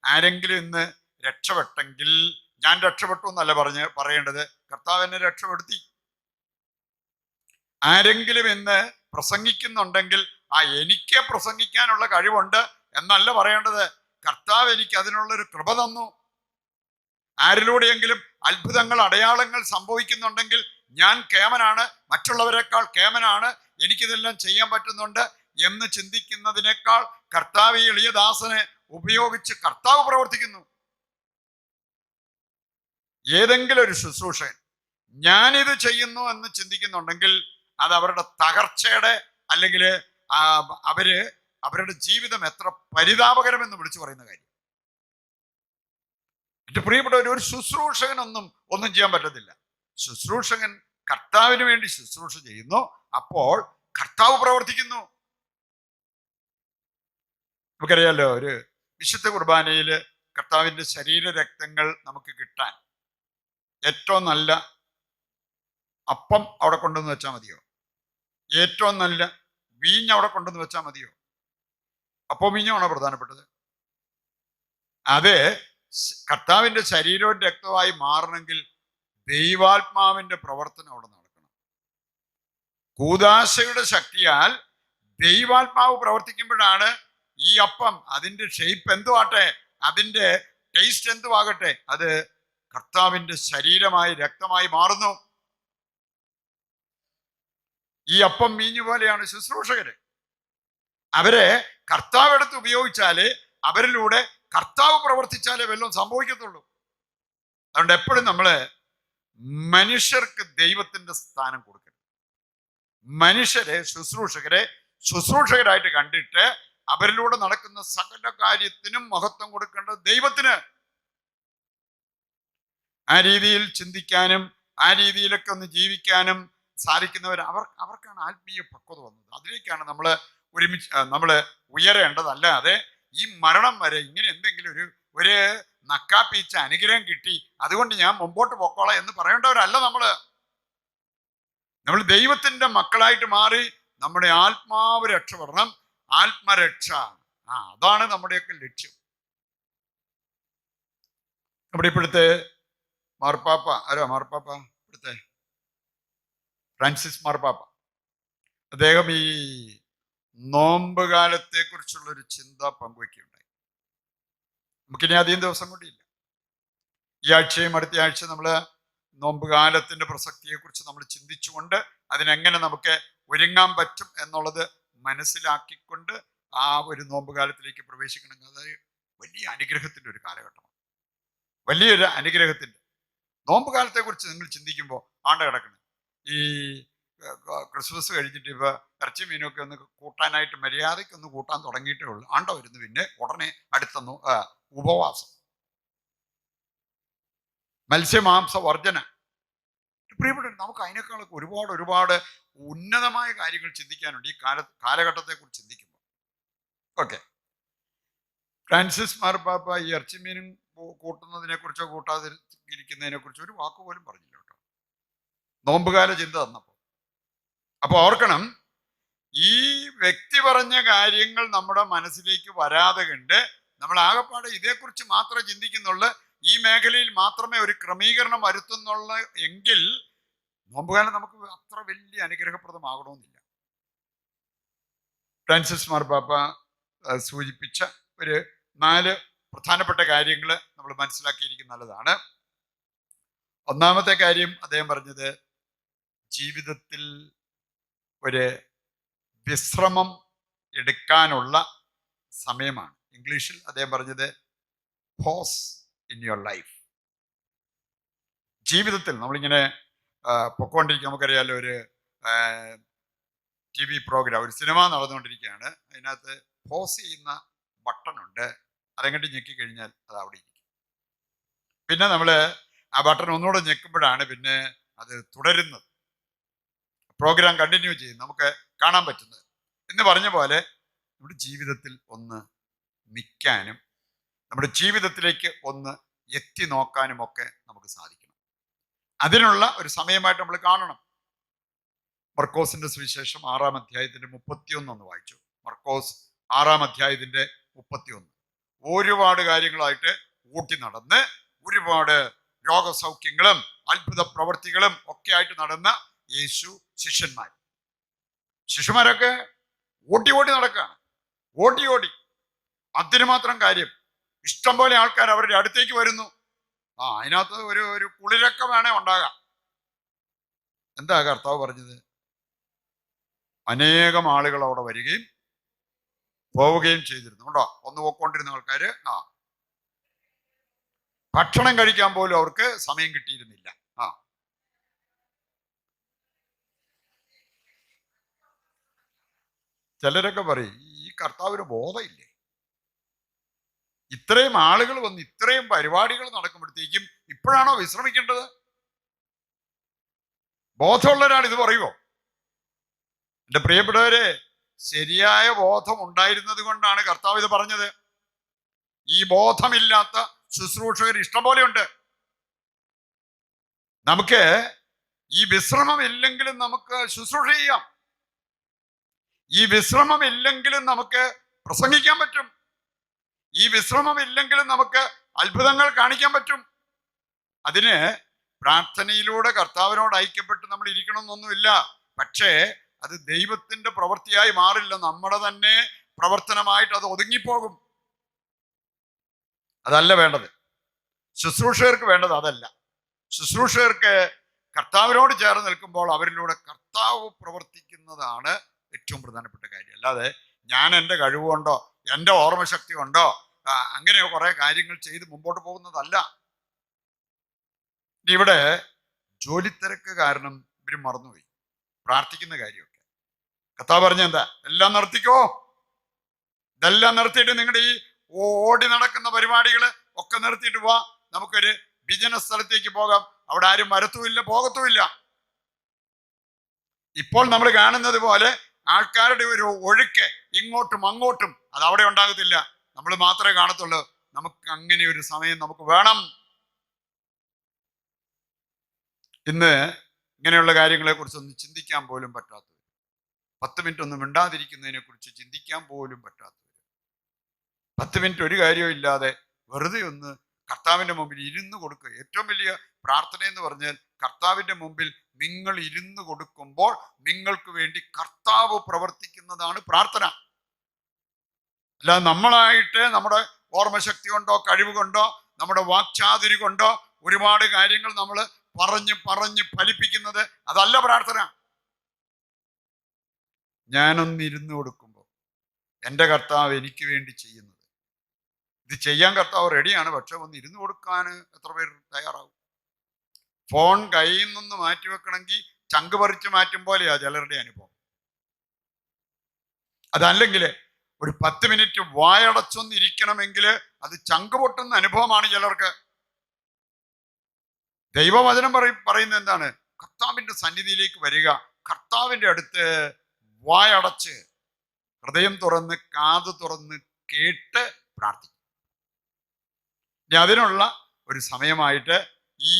ആരെങ്കിലും ഇന്ന് രക്ഷപ്പെട്ടെങ്കിൽ ഞാൻ രക്ഷപ്പെട്ടു എന്നല്ല പറയേണ്ടത്, കർത്താവ് എന്നെ രക്ഷപ്പെടുത്തി. ആരെങ്കിലും ഇന്ന് പ്രസംഗിക്കുന്നുണ്ടെങ്കിൽ എനിക്ക് പ്രസംഗിക്കാനുള്ള കഴിവുണ്ട് എന്നല്ല പറയേണ്ടത്, കർത്താവ് എനിക്ക് അതിനുള്ളൊരു കൃപ തന്നു. ആരിലൂടെയെങ്കിലും അത്ഭുതങ്ങൾ അടയാളങ്ങൾ സംഭവിക്കുന്നുണ്ടെങ്കിൽ ഞാൻ കേമനാണ്, മറ്റുള്ളവരെക്കാൾ കേമനാണ്, എനിക്കിതെല്ലാം ചെയ്യാൻ പറ്റുന്നുണ്ട് എന്ന് ചിന്തിക്കുന്നതിനേക്കാൾ കർത്താവ് ഈ എളിയ ദാസനെ ഉപയോഗിച്ച് കർത്താവ് പ്രവർത്തിക്കുന്നു. ഏതെങ്കിലും ഒരു ശുശ്രൂഷകൻ ഞാനിത് ചെയ്യുന്നു എന്ന് ചിന്തിക്കുന്നുണ്ടെങ്കിൽ അത് അവരുടെ തകർച്ചയുടെ അല്ലെങ്കിൽ അവരുടെ ജീവിതം എത്ര പരിതാപകരമെന്ന് വിളിച്ചു പറയുന്ന കാര്യം. എന്റെ പ്രിയപ്പെട്ട ഒരു ശുശ്രൂഷകനൊന്നും ഒന്നും ചെയ്യാൻ പറ്റത്തില്ല. ശുശ്രൂഷകൻ കർത്താവിന് വേണ്ടി ശുശ്രൂഷ ചെയ്യുന്നു, അപ്പോൾ കർത്താവ് പ്രവർത്തിക്കുന്നു. നമുക്കറിയാലോ, ഒരു വിശുദ്ധ കുർബാനയിൽ കർത്താവിന്റെ ശരീര രക്തങ്ങൾ നമുക്ക് കിട്ടാൻ ഏറ്റവും നല്ല അപ്പം അവിടെ കൊണ്ടുവന്ന് വെച്ചാൽ മതിയോ? ഏറ്റവും നല്ല വീഞ്ഞ് അവിടെ കൊണ്ടുവന്ന് വെച്ചാൽ മതിയോ? അപ്പം വീഞ്ഞാണോ പ്രധാനപ്പെട്ടത്? അത് കർത്താവിന്റെ ശരീരവും രക്തമായി മാറണമെങ്കിൽ ദൈവാത്മാവിന്റെ പ്രവർത്തനം അവിടെ നടക്കണം. കൂദാശയുടെ ശക്തിയാൽ ദൈവാത്മാവ് പ്രവർത്തിക്കുമ്പോഴാണ് ഈ അപ്പം, അതിന്റെ ഷേപ്പ് എന്തുവാട്ടെ, അതിന്റെ ടേസ്റ്റ് എന്തുവാകട്ടെ, അത് കർത്താവിന്റെ ശരീരമായി രക്തമായി മാറുന്നു. ഈ അപ്പം വീഞ്ഞു പോലെയാണ് ശുശ്രൂഷകര്. അവരെ കർത്താവ് എടുത്ത് ഉപയോഗിച്ചാലേ, അവരിലൂടെ കർത്താവ് പ്രവർത്തിച്ചാലേ വല്ലതും സംഭവിക്കത്തുള്ളൂ. അതുകൊണ്ട് എപ്പോഴും നമ്മള് മനുഷ്യർക്ക് ദൈവത്തിന്റെ സ്ഥാനം കൊടുക്കണം. മനുഷ്യരെ ശുശ്രൂഷകരായിട്ട് കണ്ടിട്ട് അവരിലൂടെ നടക്കുന്ന സകല കാര്യത്തിനും മഹത്വം കൊടുക്കേണ്ടത് ദൈവത്തിന്. ആ രീതിയിൽ ചിന്തിക്കാനും ആ രീതിയിലൊക്കെ ഒന്ന് ജീവിക്കാനും സാധിക്കുന്നവർ അവർക്കാണ് ആത്മീയ പക്വത വന്നത്. അതിലേക്കാണ് നമ്മള് ഉയരേണ്ടത്. അല്ലാതെ ഈ മരണം വരെ ഇങ്ങനെ എന്തെങ്കിലും ഒരു നക്കാപ്പീച്ച അനുഗ്രഹം കിട്ടി അതുകൊണ്ട് ഞാൻ മുമ്പോട്ട് പൊക്കോളാം എന്ന് പറയേണ്ടവരല്ല നമ്മൾ ദൈവത്തിന്റെ മക്കളായിട്ട് മാറി നമ്മുടെ ആത്മാവ് രക്ഷപ്പെടണം. ആത്മരക്ഷ, അതാണ് നമ്മുടെയൊക്കെ ലക്ഷ്യം. നമ്മുടെ ഇപ്പോഴത്തെ മാർപ്പാപ്പ ഇവിടുത്തെ ഫ്രാൻസിസ് മാർപ്പാപ്പ, അദ്ദേഹം ഈ നോമ്പ് കാലത്തെ കുറിച്ചുള്ളൊരു ചിന്ത പങ്കുവയ്ക്കുകയുണ്ടായി. നമുക്കിനി അധികം ദിവസം കൊണ്ടില്ല. ഈ ആഴ്ചയും അടുത്ത ആഴ്ച നമ്മൾ നോമ്പ് കാലത്തിന്റെ പ്രസക്തിയെ കുറിച്ച് നമ്മൾ ചിന്തിച്ചുകൊണ്ട് അതിനെങ്ങനെ നമുക്ക് ഒരുങ്ങാൻ പറ്റും എന്നുള്ളത് മനസ്സിലാക്കിക്കൊണ്ട് ആ ഒരു നോമ്പ് കാലത്തിലേക്ക് പ്രവേശിക്കണമെങ്കിൽ അത് വലിയ അനുഗ്രഹത്തിന്റെ ഒരു കാലഘട്ടമാണ്. വലിയൊരു അനുഗ്രഹത്തിന്റെ നോമ്പ് കാലത്തെ കുറിച്ച് നിങ്ങൾ ചിന്തിക്കുമ്പോൾ കിടക്കണം. ഈ ക്രിസ്മസ് കഴിഞ്ഞിട്ട് ഇപ്പൊ ഇറച്ചി മീനൊക്കെ ഒന്ന് കൂട്ടാനായിട്ട് മര്യാദയ്ക്കൊന്ന് കൂട്ടാൻ തുടങ്ങിയിട്ടേ ഉള്ളൂ. വരുന്നു പിന്നെ ഉടനെ അടുത്ത ഉപവാസം, മത്സ്യമാംസ വർജന. പ്രിയപ്പെട്ട, നമുക്ക് അതിനേക്കാളൊക്കെ ഒരുപാട് ഉന്നതമായ കാര്യങ്ങൾ ചിന്തിക്കാനുണ്ട് ഈ കാലഘട്ടത്തെ കുറിച്ച് ചിന്തിക്കുമ്പോൾ. ഓക്കെ, ഫ്രാൻസിസ് മാർപ്പാപ്പ ഈ ഇറച്ചി മീനും കൂട്ടുന്നതിനെ കുറിച്ചോ കൂട്ടാതിരിക്കുന്നതിനെ കുറിച്ചോ ഒരു വാക്കുപോലും പറഞ്ഞില്ല കേട്ടോ, നോമ്പുകാല ചിന്ത തന്നപ്പോൾ. അപ്പൊ ഓർക്കണം, ഈ വ്യക്തി പറഞ്ഞ കാര്യങ്ങൾ നമ്മുടെ മനസ്സിലേക്ക് വരാതെ കണ്ട് നമ്മൾ ആകെപ്പാടെ ഇതേക്കുറിച്ച് മാത്രമേ ചിന്തിക്കുന്നുള്ളൂ, ഈ മേഖലയിൽ മാത്രമേ ഒരു ക്രമീകരണം വരുത്തുന്നുള്ളൂ എങ്കിൽ നോമ്പുകാലം നമുക്ക് അത്ര വലിയ അനുഗ്രഹപ്രദമാകണമെന്നില്ല. ഫ്രാൻസിസ് മാർപ്പാപ്പ സൂചിപ്പിച്ച ഒരു 4 പ്രധാനപ്പെട്ട കാര്യങ്ങൾ നമ്മൾ മനസ്സിലാക്കിയിരിക്കുന്നത് നല്ലതാണ്. ഒന്നാമത്തെ കാര്യം അദ്ദേഹം പറഞ്ഞത് ജീവിതത്തിൽ ഒരു വിശ്രമം എടുക്കാനുള്ള സമയമാണ്. ഇംഗ്ലീഷിൽ അദ്ദേഹം പറഞ്ഞത് പോസ് ഇൻ യുവർ ലൈഫ്. ജീവിതത്തിൽ നമ്മളിങ്ങനെ പൊക്കോണ്ടിരിക്കുക, നമുക്കറിയാലോ, ഒരു TV പ്രോഗ്രാം, ഒരു സിനിമ നടന്നുകൊണ്ടിരിക്കുകയാണ്. അതിനകത്ത് പോസ് ചെയ്യുന്ന ബട്ടൺ ഉണ്ട്. അതെങ്ങോട്ട് ഞെക്കിക്കഴിഞ്ഞാൽ അത് അവിടെ ഇരിക്കും. പിന്നെ നമ്മൾ ആ ബട്ടൺ ഒന്നുകൂടെ ഞെക്കുമ്പോഴാണ് പിന്നെ അത് തുടരുന്നത്, പ്രോഗ്രാം കണ്ടിന്യൂ ചെയ്യും, നമുക്ക് കാണാൻ പറ്റുന്നത്. എന്ന് പറഞ്ഞ പോലെ നമ്മുടെ ജീവിതത്തിൽ ഒന്ന് നിൽക്കാനും നമ്മുടെ ജീവിതത്തിലേക്ക് ഒന്ന് എത്തി നോക്കാനും ഒക്കെ നമുക്ക് സാധിക്കണം. അതിനുള്ള ഒരു സമയമായിട്ട് നമ്മൾ കാണണം. മർക്കോസിന്റെ സുവിശേഷം 6-ാം അധ്യായത്തിന്റെ 31 ഒന്ന് വായിച്ചു. മർക്കോസ് 6-ാം അധ്യായത്തിന്റെ 31. ഒരുപാട് കാര്യങ്ങളായിട്ട് ഊട്ടി നടന്ന് ഒരുപാട് രോഗസൗഖ്യങ്ങളും അത്ഭുത പ്രവർത്തികളും ഒക്കെ ആയിട്ട് നടന്ന യേശു ശിഷ്യന്മാരൊക്കെ ഓടി നടക്കുകയാണ്. ഓടി അതിന് മാത്രം കാര്യം. ഇഷ്ടം പോലെ ആൾക്കാർ അവരുടെ അടുത്തേക്ക് വരുന്നു. അതിനകത്ത് ഒരു കുളിരൊക്കെ വേണേ ഉണ്ടാകാം. എന്താ കർത്താവ് പറഞ്ഞത്? അനേകം ആളുകൾ അവിടെ വരികയും പോവുകയും ചെയ്തിരുന്നു. ഉണ്ടോ? ഒന്ന് പോയിക്കൊണ്ടിരുന്ന ആൾക്കാര് ഭക്ഷണം കഴിക്കാൻ പോലും അവർക്ക് സമയം കിട്ടിയിരുന്നില്ല. ചിലരൊക്കെ പറയും, ഈ കർത്താവിന് ബോധമില്ലേ? ഇത്രയും ആളുകൾ വന്ന് ഇത്രയും പരിപാടികൾ നടക്കുമ്പോഴത്തേക്കും ഇപ്പോഴാണോ വിശ്രമിക്കേണ്ടത്? ബോധമുള്ളവരാണ് ഇത് പറയുമോ? എന്റെ പ്രിയപ്പെട്ടവരെ, ശരിയായ ബോധം ഉണ്ടായിരുന്നത് കൊണ്ടാണ് കർത്താവ് ഇത് പറഞ്ഞത്. ഈ ബോധമില്ലാത്ത ശുശ്രൂഷകർ ഇഷ്ടംപോലെ ഉണ്ട്. നമുക്ക് ഈ വിശ്രമം ഇല്ലെങ്കിലും നമുക്ക് ശുശ്രൂഷ ചെയ്യാം. ഈ വിശ്രമം ഇല്ലെങ്കിലും നമുക്ക് പ്രസംഗിക്കാൻ പറ്റും. ഈ വിശ്രമം ഇല്ലെങ്കിലും നമുക്ക് അത്ഭുതങ്ങൾ കാണിക്കാൻ പറ്റും. അതിന് പ്രാർത്ഥനയിലൂടെ കർത്താവിനോട് ഐക്യപ്പെട്ട് നമ്മൾ ഇരിക്കണമെന്നൊന്നുമില്ല. പക്ഷേ അത് ദൈവത്തിന്റെ പ്രവൃത്തിയായി മാറില്ല, നമ്മുടെ തന്നെ പ്രവർത്തനമായിട്ട് അത് ഒതുങ്ങിപ്പോകും. അതല്ല വേണ്ടത്. ശുശ്രൂഷകർക്ക് വേണ്ടത് അതല്ല. ശുശ്രൂഷകർക്ക് കർത്താവിനോട് ചേർന്ന് നിൽക്കുമ്പോൾ അവരിലൂടെ കർത്താവ് പ്രവർത്തിക്കുന്നതാണ് ഏറ്റവും പ്രധാനപ്പെട്ട കാര്യം. അല്ലാതെ ഞാൻ എൻ്റെ കഴിവുകൊണ്ടോ എൻ്റെ ഓർമ്മശക്തി കൊണ്ടോ അങ്ങനെ കുറെ കാര്യങ്ങൾ ചെയ്ത് മുമ്പോട്ട് പോകുന്നതല്ല. ഇവിടെ ജോലിത്തിരക്ക് കാരണം ഇവർ മറന്നുപോയി പ്രാർത്ഥിക്കുന്ന കാര്യമൊക്കെ. കർത്താവ് പറഞ്ഞ എന്താ? എല്ലാം നിർത്തിക്കോ, ഇതെല്ലാം നിർത്തിയിട്ട് നിങ്ങളുടെ ഈ ഓടി നടക്കുന്ന പരിപാടികൾ ഒക്കെ നിർത്തിയിട്ട് പോവാ, നമുക്കൊരു ബിസിനസ് സ്ഥലത്തേക്ക് പോകാം. അവിടെ ആരും വരത്തുമില്ല, പോകത്തുമില്ല. ഇപ്പോൾ നമ്മൾ കാണുന്നത് പോലെ ആൾക്കാരുടെ ഒരു ഒഴുക്ക് ഇങ്ങോട്ടും അങ്ങോട്ടും അത് അവിടെ ഉണ്ടാകത്തില്ല. നമ്മൾ മാത്രമേ കാണത്തുള്ളൂ. നമുക്ക് അങ്ങനെ ഒരു സമയം നമുക്ക് വേണം. ഇന്ന് ഇങ്ങനെയുള്ള കാര്യങ്ങളെ കുറിച്ച് ഒന്ന് ചിന്തിക്കാൻ പോലും പറ്റാത്തവർ, 10 മിനിറ്റ് ഒന്നും മിണ്ടാതിരിക്കുന്നതിനെ കുറിച്ച് ചിന്തിക്കാൻ പോലും പറ്റാത്തവർ, 10 മിനിറ്റ് ഒരു കാര്യവും ഇല്ലാതെ വെറുതെ ഒന്ന് കർത്താവിന്റെ മുമ്പിൽ ഇരുന്ന് കൊടുക്കുക. ഏറ്റവും വലിയ പ്രാർത്ഥന എന്ന് പറഞ്ഞാൽ കർത്താവിന്റെ മുമ്പിൽ നിങ്ങൾ ഇരുന്ന് കൊടുക്കുമ്പോൾ നിങ്ങൾക്ക് വേണ്ടി കർത്താവ് പ്രവർത്തിക്കുന്നതാണ് പ്രാർത്ഥന. അല്ലാതെ നമ്മളായിട്ട് നമ്മുടെ ഓർമ്മശക്തി കൊണ്ടോ കഴിവ് കൊണ്ടോ നമ്മുടെ വാക്ചാതുരി കൊണ്ടോ ഒരുപാട് കാര്യങ്ങൾ നമ്മൾ പറഞ്ഞ് ഫലിപ്പിക്കുന്നത് അതല്ല പ്രാർത്ഥന. ഞാനൊന്നിരുന്ന് കൊടുക്കുമ്പോൾ എൻ്റെ കർത്താവ് എനിക്ക് വേണ്ടി ചെയ്യുന്നത്, ഇത് ചെയ്യാൻ കർത്താവ് റെഡിയാണ്. പക്ഷെ ഒന്ന് ഇരുന്ന് കൊടുക്കാൻ എത്ര പേർ തയ്യാറാവും? ഫോൺ കയ്യിൽ നിന്ന് മാറ്റി വെക്കണമെങ്കിൽ ചങ്ക് പറിച്ച് മാറ്റും പോലെയാ ചിലരുടെ അനുഭവം. അതല്ലെങ്കിൽ ഒരു 10 മിനിറ്റ് വായടച്ചൊന്നിരിക്കണമെങ്കിൽ അത് ചങ്ക് പൊട്ടുന്ന അനുഭവമാണ് ചിലർക്ക്. ദൈവവചനം പറയുന്നത് എന്താണ്? കർത്താവിന്റെ സന്നിധിയിലേക്ക് വരിക, കർത്താവിന്റെ അടുത്ത് വായടച്ച് ഹൃദയം തുറന്ന് കാത് തുറന്ന് കേട്ട് പ്രാർത്ഥിക്കും. ഇനി അതിനുള്ള ഒരു സമയമായിട്ട് ഈ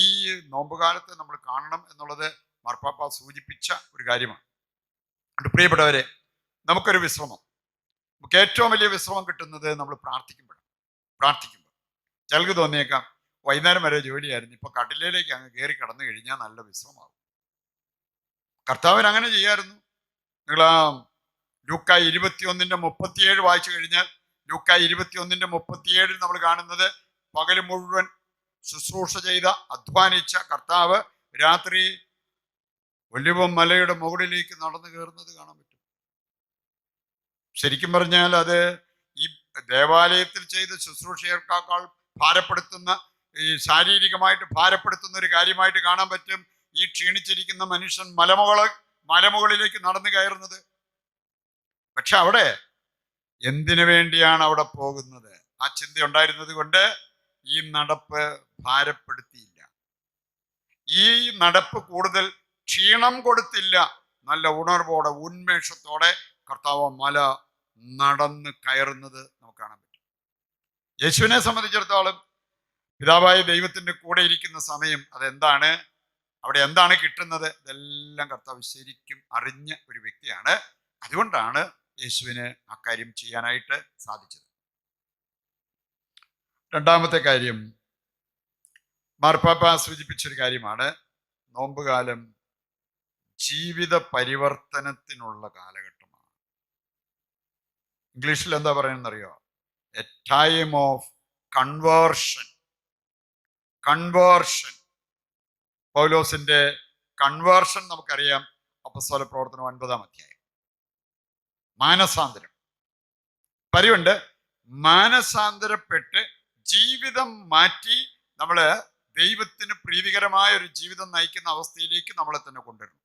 നോമ്പുകാലത്ത് നമ്മൾ കാണണം എന്നുള്ളത് മാർപ്പാപ്പ സൂചിപ്പിച്ച ഒരു കാര്യമാണ്. പ്രിയപ്പെട്ടവരെ, നമുക്കൊരു വിശ്രമം, നമുക്ക് ഏറ്റവും വലിയ വിശ്രമം കിട്ടുന്നത് നമ്മൾ പ്രാർത്ഥിക്കുമ്പോൾ. ചിലർക്ക് തോന്നിയേക്കാം വൈകുന്നേരം വരെ ജോലിയായിരുന്നു, ഇപ്പൊ കട്ടിലേക്ക് അങ്ങ് കയറി കടന്നു കഴിഞ്ഞാൽ നല്ല വിശ്രമമാകും. കർത്താവിന് അങ്ങനെ ചെയ്യായിരുന്നു. നിങ്ങൾ ലൂക്കായി 21:37 വായിച്ചു കഴിഞ്ഞാൽ ലൂക്കായി 21:37 നമ്മൾ കാണുന്നത് പകല് മുഴുവൻ ശുശ്രൂഷ ചെയ്ത അധ്വാനിച്ച കർത്താവ് രാത്രി ഒലിവ് മലയുടെ മുകളിലേക്ക് നടന്നു കയറുന്നത് കാണാൻ പറ്റും. ശരിക്കും പറഞ്ഞാൽ അത് ഈ ദേവാലയത്തിൽ ചെയ്ത ശുശ്രൂഷയേക്കാൾ ഭാരപ്പെടുത്തുന്ന, ഈ ശാരീരികമായിട്ട് ഭാരപ്പെടുത്തുന്ന ഒരു കാര്യമായിട്ട് കാണാൻ പറ്റും. ഈ ക്ഷീണിച്ചിരിക്കുന്ന മനുഷ്യൻ മലമുകളിലേക്ക് നടന്നു കയറുന്നത്. പക്ഷെ അവിടെ എന്തിനു വേണ്ടിയാണ് അവിടെ പോകുന്നത്? ആ ചിന്ത ഉണ്ടായിരുന്നത് കൊണ്ട് ഈ നടപ്പ് ഭാരപ്പെടുത്തിയില്ല. ഈ നടപ്പ് കൂടുതൽ ക്ഷീണം കൊടുത്തില്ല. നല്ല ഉണർവോടെ ഉന്മേഷത്തോടെ കർത്താവ് മല നടന്ന് കയറുന്നത് നമുക്ക് കാണാൻ പറ്റും. യേശുവിനെ സംബന്ധിച്ചിടത്തോളം പിതാവായ ദൈവത്തിന്റെ കൂടെ ഇരിക്കുന്ന സമയം അതെന്താണ്, അവിടെ എന്താണ് കിട്ടുന്നത്, ഇതെല്ലാം കർത്താവ് ശരിക്കും അറിഞ്ഞ ഒരു വ്യക്തിയാണ്. അതുകൊണ്ടാണ് യേശുവിന് അക്കാര്യം ചെയ്യാനായിട്ട് സാധിച്ചത്. രണ്ടാമത്തെ കാര്യം മാർപ്പാപ്പ സൂചിപ്പിച്ചൊരു കാര്യമാണ്. നോമ്പുകാലം ജീവിത പരിവർത്തനത്തിനുള്ള കാലഘട്ടമാണ്. ഇംഗ്ലീഷിൽ എന്താ പറയുന്നറിയോ? A time of conversion. പൗലോസിന്റെ കൺവേർഷൻ നമുക്കറിയാം. അപ്പോസ്തല പ്രവർത്തനം 9-ാം അധ്യായം. മാനസാന്തരം. പറയുണ്ട്, മാനസാന്തരപ്പെട്ട് ജീവിതം മാറ്റി നമ്മള് ദൈവത്തിന് പ്രീതികരമായ ഒരു ജീവിതം നയിക്കുന്ന അവസ്ഥയിലേക്ക് നമ്മളെ തന്നെ കൊണ്ടുവരണം.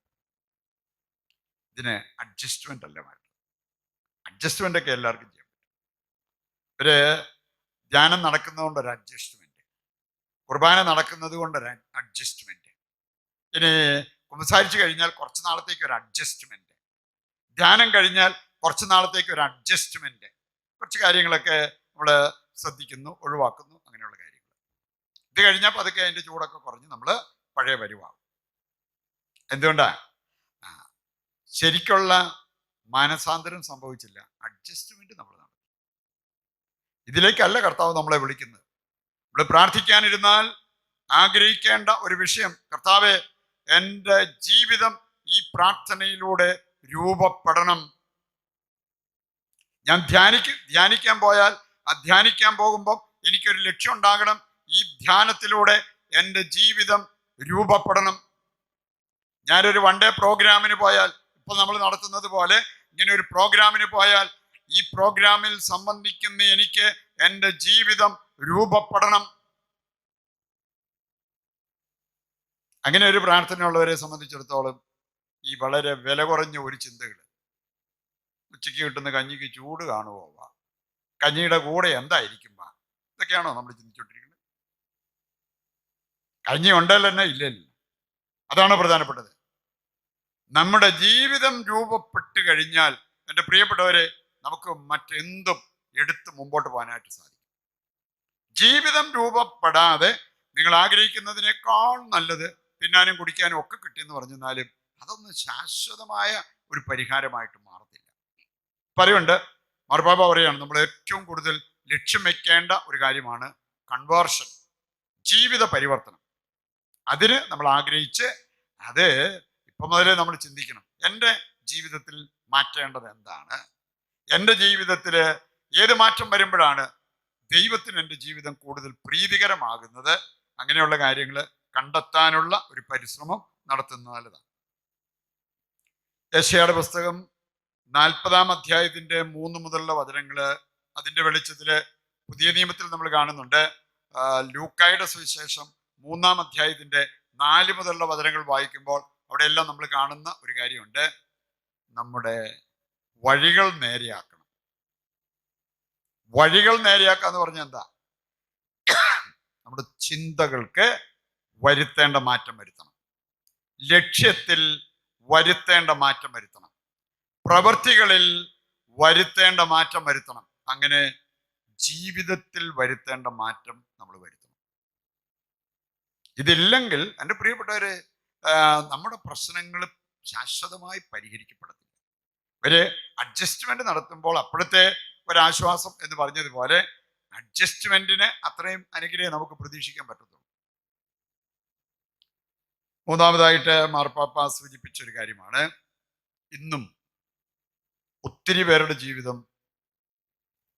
ഇതിന് അഡ്ജസ്റ്റ്മെന്റ് അല്ല വേണ്ടത്. അഡ്ജസ്റ്റ്മെന്റ് ഒക്കെ എല്ലാവർക്കും ചെയ്യാം. ഒരു ധ്യാനം നടക്കുന്നതുകൊണ്ട് ഒരു അഡ്ജസ്റ്റ്മെന്റ്, കുർബാന നടക്കുന്നത് കൊണ്ട് ഒരു അഡ്ജസ്റ്റ്മെന്റ്, ഇനി സംസാരിച്ചു കഴിഞ്ഞാൽ കുറച്ച് നാളത്തേക്ക് ഒരു അഡ്ജസ്റ്റ്മെന്റ്, ധ്യാനം കഴിഞ്ഞാൽ കുറച്ച് നാളത്തേക്ക് ഒരു അഡ്ജസ്റ്റ്മെന്റ്, കുറച്ച് കാര്യങ്ങളൊക്കെ നമ്മൾ ശ്രദ്ധിക്കുന്നു, ഒഴിവാക്കുന്നു, അങ്ങനെയുള്ള കാര്യങ്ങൾ. ഇത് കഴിഞ്ഞാൽ പതുക്കെ അതിന്റെ ചൂടൊക്കെ കുറഞ്ഞ് നമ്മൾ പഴയ വരുവാകും. എന്തുകൊണ്ടാ? ശരിക്കുള്ള മാനസാന്തരം സംഭവിച്ചില്ല, അഡ്ജസ്റ്റ്മെന്റ് നമ്മൾ നടത്തി. ഇതിലേക്കല്ല കർത്താവ് നമ്മളെ വിളിക്കുന്നത്. നമ്മൾ പ്രാർത്ഥിക്കാനിരുന്നാൽ ആഗ്രഹിക്കേണ്ട ഒരു വിഷയം, കർത്താവെ, എൻ്റെ ജീവിതം ഈ പ്രാർത്ഥനയിലൂടെ രൂപപ്പെടണം. ഞാൻ ധ്യാനിക്കാൻ പോയാൽ ആ ധ്യാനിക്കാൻ പോകുമ്പോൾ എനിക്കൊരു ലക്ഷ്യം ഉണ്ടാകണം. ഈ ധ്യാനത്തിലൂടെ എൻ്റെ ജീവിതം രൂപപ്പെടണം. ഞാനൊരു വൺ ഡേ പ്രോഗ്രാമിന് പോയാൽ, ഇപ്പൊ നമ്മൾ നടത്തുന്നത് പോലെ ഇങ്ങനെ ഒരു പ്രോഗ്രാമിന് പോയാൽ, ഈ പ്രോഗ്രാമിൽ സംബന്ധിക്കുന്ന എനിക്ക് എൻ്റെ ജീവിതം രൂപപ്പെടണം. അങ്ങനെ ഒരു പ്രാർത്ഥനയുള്ളവരെ സംബന്ധിച്ചിടത്തോളം ഈ വളരെ വില കുറഞ്ഞ ഒരു ചിന്തകൾ, ഉച്ചയ്ക്ക് കിട്ടുന്ന കഞ്ഞിക്ക് ചൂട് കാണുമോ, കഞ്ഞിയുടെ കൂടെ എന്തായിരിക്കും, ഇതൊക്കെയാണോ നമ്മൾ ചിന്തിച്ചോണ്ടിരിക്കുന്നത്? കഞ്ഞി ഉണ്ടല്ലോ തന്നെ ഇല്ലല്ലോ. അതാണ് പ്രധാനപ്പെട്ടത്. നമ്മുടെ ജീവിതം രൂപപ്പെട്ട് കഴിഞ്ഞാൽ എൻ്റെ പ്രിയപ്പെട്ടവരെ, നമുക്ക് മറ്റെന്തും എടുത്ത് മുമ്പോട്ട് പോകാനായിട്ട് സാധിക്കും. ജീവിതം രൂപപ്പെടാതെ നിങ്ങൾ ആഗ്രഹിക്കുന്നതിനേക്കാൾ നല്ലത് തിന്നാനും കുടിക്കാനും ഒക്കെ കിട്ടിയെന്ന് പറഞ്ഞാലും അതൊന്നും ശാശ്വതമായ ഒരു പരിഹാരമായിട്ട് മാറത്തില്ല. പറയുണ്ട്, മാർപ്പാപ്പ പറയാണ്, നമ്മൾ ഏറ്റവും കൂടുതൽ ലക്ഷ്യം വെക്കേണ്ട ഒരു കാര്യമാണ് കൺവേർഷൻ, ജീവിത പരിവർത്തനം. അതിന് നമ്മൾ ആഗ്രഹിച്ച് അത് ഇപ്പം മുതലേ നമ്മൾ ചിന്തിക്കണം. എൻ്റെ ജീവിതത്തിൽ മാറ്റേണ്ടത് എന്താണ്? എൻ്റെ ജീവിതത്തിൽ ഏത് മാറ്റം വരുമ്പോഴാണ് ദൈവത്തിന് എൻ്റെ ജീവിതം കൂടുതൽ പ്രീതികരമാകുന്നത്? അങ്ങനെയുള്ള കാര്യങ്ങൾ കണ്ടെത്താനുള്ള ഒരു പരിശ്രമം നടത്തുന്നത് നല്ലതാണ്. യെശയ്യായുടെ പുസ്തകം 40-ാം അധ്യായത്തിന്റെ 3 മുതലുള്ള വചനങ്ങള്, അതിന്റെ വെളിച്ചത്തില് പുതിയ നിയമത്തിൽ നമ്മൾ കാണുന്നുണ്ട്. ലൂക്കായുടെ സുവിശേഷം 3-ാം അധ്യായത്തിന്റെ 4 മുതലുള്ള വചനങ്ങൾ വായിക്കുമ്പോൾ അവിടെയെല്ലാം നമ്മൾ കാണുന്ന ഒരു കാര്യമുണ്ട്. നമ്മുടെ വഴികൾ നേരെയാക്കണം. വഴികൾ നേരെയാക്കുക എന്ന് പറഞ്ഞാൽ എന്താ? നമ്മുടെ ചിന്തകൾക്ക് വരുത്തേണ്ട മാറ്റം വരുത്തണം, ലക്ഷ്യത്തിൽ വരുത്തേണ്ട മാറ്റം വരുത്തണം, പ്രവൃത്തികളിൽ വരുത്തേണ്ട മാറ്റം വരുത്തണം. അങ്ങനെ ജീവിതത്തിൽ വരുത്തേണ്ട മാറ്റം നമ്മൾ വരുത്തണം. ഇതില്ലെങ്കിൽ എൻ്റെ പ്രിയപ്പെട്ടവരെ, നമ്മുടെ പ്രശ്നങ്ങൾ ശാശ്വതമായി പരിഹരിക്കപ്പെടത്തില്ല. ഒരു അഡ്ജസ്റ്റ്മെന്റ് നടത്തുമ്പോൾ അപ്പോഴത്തെ ഒരാശ്വാസം എന്ന് പറഞ്ഞതുപോലെ അഡ്ജസ്റ്റ്മെന്റിന് അത്രയും അനുഗ്രഹം നമുക്ക് പ്രതീക്ഷിക്കാൻ പറ്റത്തുള്ളൂ. മൂന്നാമതായിട്ട് മാർപ്പാപ്പ സൂചിപ്പിച്ചൊരു കാര്യമാണ്, ഇന്നും ഒത്തിരി പേരുടെ ജീവിതം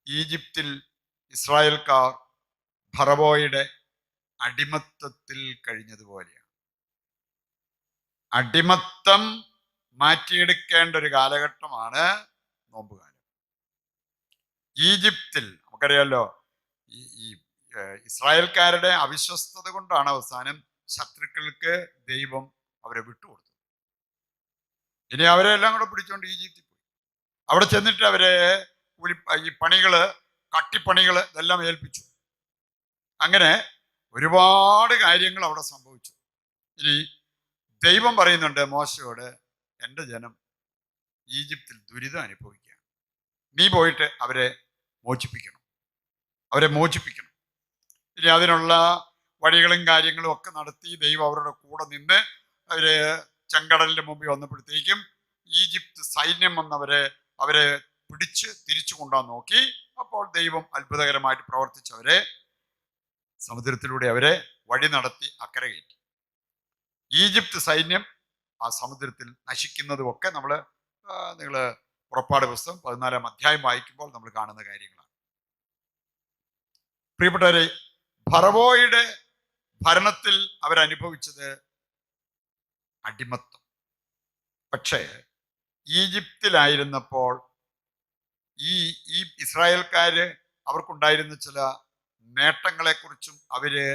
ഈജിപ്തിൽ ഇസ്രായേൽക്കാർ ഫറവോയുടെ അടിമത്തത്തിൽ കഴിഞ്ഞതുപോലെയാണ്. അടിമത്തം മാറ്റിയെടുക്കേണ്ട ഒരു കാലഘട്ടമാണ് നോമ്പുകാലം. ഈജിപ്തിൽ നമുക്കറിയാലോ, ഈ ഇസ്രായേൽക്കാരുടെ അവിശ്വസ്തത കൊണ്ടാണ് അവസാനം ശത്രുക്കൾക്ക് ദൈവം അവരെ വിട്ടുകൊടുത്തത്. ഇനി അവരെ എല്ലാം കൂടെ പിടിച്ചുകൊണ്ട് ഈജിപ്തിൽ പോയി. അവിടെ ചെന്നിട്ട് അവരെ ഈ പണികള്, കട്ടിപ്പണികള് ഇതെല്ലാം ഏൽപ്പിച്ചു. അങ്ങനെ ഒരുപാട് കാര്യങ്ങൾ അവിടെ സംഭവിച്ചു. ഇനി ദൈവം പറയുന്നുണ്ട് മോശയോട്, എൻ്റെ ജനം ഈജിപ്തിൽ ദുരിതം അനുഭവിക്കുക, നീ പോയിട്ട് അവരെ മോചിപ്പിക്കണം, അവരെ മോചിപ്പിക്കണം. ഇനി അതിനുള്ള വഴികളും കാര്യങ്ങളും ഒക്കെ നടത്തി ദൈവം അവരുടെ കൂടെ നിന്ന് അവര് ചെങ്കടലിന്റെ മുമ്പിൽ വന്നപ്പോഴത്തേക്കും ഈജിപ്ത് സൈന്യം വന്നവരെ അവരെ പിടിച്ച് തിരിച്ചു കൊണ്ടുപോകാൻ നോക്കി. അപ്പോൾ ദൈവം അത്ഭുതകരമായിട്ട് പ്രവർത്തിച്ചവരെ സമുദ്രത്തിലൂടെ അവരെ വഴി നടത്തി അക്കരെ കയറ്റി. ഈജിപ്ത് സൈന്യം ആ സമുദ്രത്തിൽ നശിക്കുന്നതും ഒക്കെ നിങ്ങൾ പുറപ്പാട് പുസ്തകം 14-ാം അധ്യായം വായിക്കുമ്പോൾ നമ്മൾ കാണുന്ന കാര്യങ്ങളാണ്. പ്രിയപ്പെട്ടവരെ, ഫറവോയുടെ ഭരണത്തിൽ അവരനുഭവിച്ചത് അടിമത്തം. പക്ഷേ ഈജിപ്തിലായിരുന്നപ്പോൾ ഈ ഈ ഇസ്രായേൽക്കാര് അവർക്കുണ്ടായിരുന്ന ചില നേട്ടങ്ങളെക്കുറിച്ചും അവര്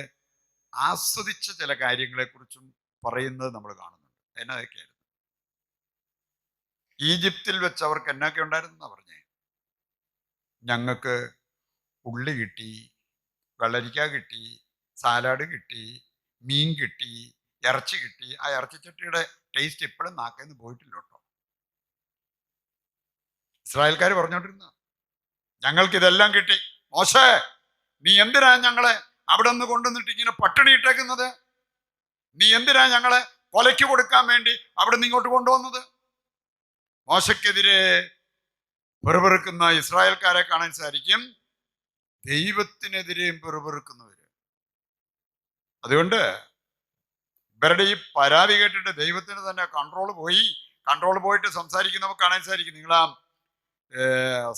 ആസ്വദിച്ച ചില കാര്യങ്ങളെക്കുറിച്ചും പറയുന്നത് നമ്മൾ കാണുന്നുണ്ട്. എന്നതൊക്കെയായിരുന്നു? ഈജിപ്തിൽ വെച്ച് അവർക്ക് എന്നൊക്കെ ഉണ്ടായിരുന്നെന്നാ പറഞ്ഞേ? ഞങ്ങൾക്ക് ഉള്ളി കിട്ടി, വെള്ളരിക്ക കിട്ടി, സാലാഡ് കിട്ടി, മീൻ കിട്ടി, ഇറച്ചി കിട്ടി. ആ ഇറച്ചിച്ചട്ടിയുടെ ടേസ്റ്റ് ഇപ്പോഴും നാക്കേന്ന് പോയിട്ടില്ല കേട്ടോ. ഇസ്രായേൽക്കാർ പറഞ്ഞോണ്ടിരുന്ന ഞങ്ങൾക്ക് ഇതെല്ലാം കിട്ടി. മോശേ, നീ എന്തിനാ ഞങ്ങളെ അവിടെ നിന്ന് കൊണ്ടുവന്നിട്ട് ഇങ്ങനെ പട്ടിണി ഇട്ടേക്കുന്നത്? നീ എന്തിനാ ഞങ്ങളെ കൊലയ്ക്ക് കൊടുക്കാൻ വേണ്ടി അവിടെ നിന്ന് ഇങ്ങോട്ട് കൊണ്ടുവന്നത്? മോശയ്ക്കെതിരെ പെറുപെറുക്കുന്ന ഇസ്രായേൽക്കാരെ കാണാൻ സാധിക്കും, ദൈവത്തിനെതിരെയും പെറുപെറുക്കുന്നവര്. അതുകൊണ്ട് ഇവരുടെ ഈ പരാതി കേട്ടിട്ട് ദൈവത്തിന് തന്നെ കൺട്രോൾ പോയിട്ട് സംസാരിക്കുന്നവർ കാണാൻ സാധിക്കും. നിങ്ങൾ ആ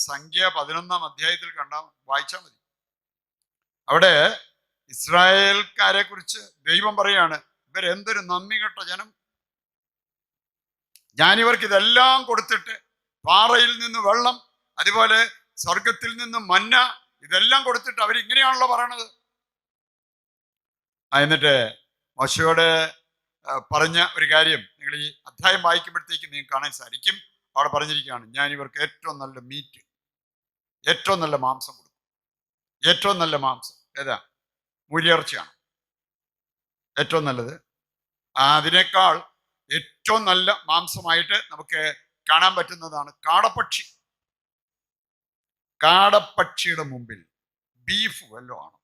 സംഖ്യ 11-ാം അധ്യായത്തിൽ വായിച്ചാൽ മതി. അവിടെ ഇസ്രായേൽക്കാരെ കുറിച്ച് ദൈവം പറയാണ്, ഇവരെന്തൊരു നന്ദി കെട്ട ജനം. ഞാനിവർക്ക് ഇതെല്ലാം കൊടുത്തിട്ട് പാറയിൽ നിന്ന് വെള്ളം, അതുപോലെ സ്വർഗത്തിൽ നിന്ന് മന്ന, ഇതെല്ലാം കൊടുത്തിട്ട് അവരിങ്ങനെയാണല്ലോ പറയണത്. എന്നിട്ട് മോശയോട് പറഞ്ഞ ഒരു കാര്യം നിങ്ങൾ ഈ അധ്യായം വായിക്കുമ്പോഴത്തേക്ക് നിങ്ങൾക്ക് കാണാൻ സാധിക്കും. അവിടെ പറഞ്ഞിരിക്കുകയാണ്, ഞാൻ ഇവർക്ക് ഏറ്റവും നല്ല മീറ്റ്, ഏറ്റവും നല്ല മാംസം കൊടുക്കും. ഏറ്റവും നല്ല മാംസം ഏതാ? മൂരിയിറച്ചിയാണ് ഏറ്റവും നല്ലത്. അതിനേക്കാൾ ഏറ്റവും നല്ല മാംസമായിട്ട് നമുക്ക് കാണാൻ പറ്റുന്നതാണ് കാടപ്പക്ഷി. കാടപ്പക്ഷിയുടെ മുമ്പിൽ ബീഫ് വല്ലതും ആണോ?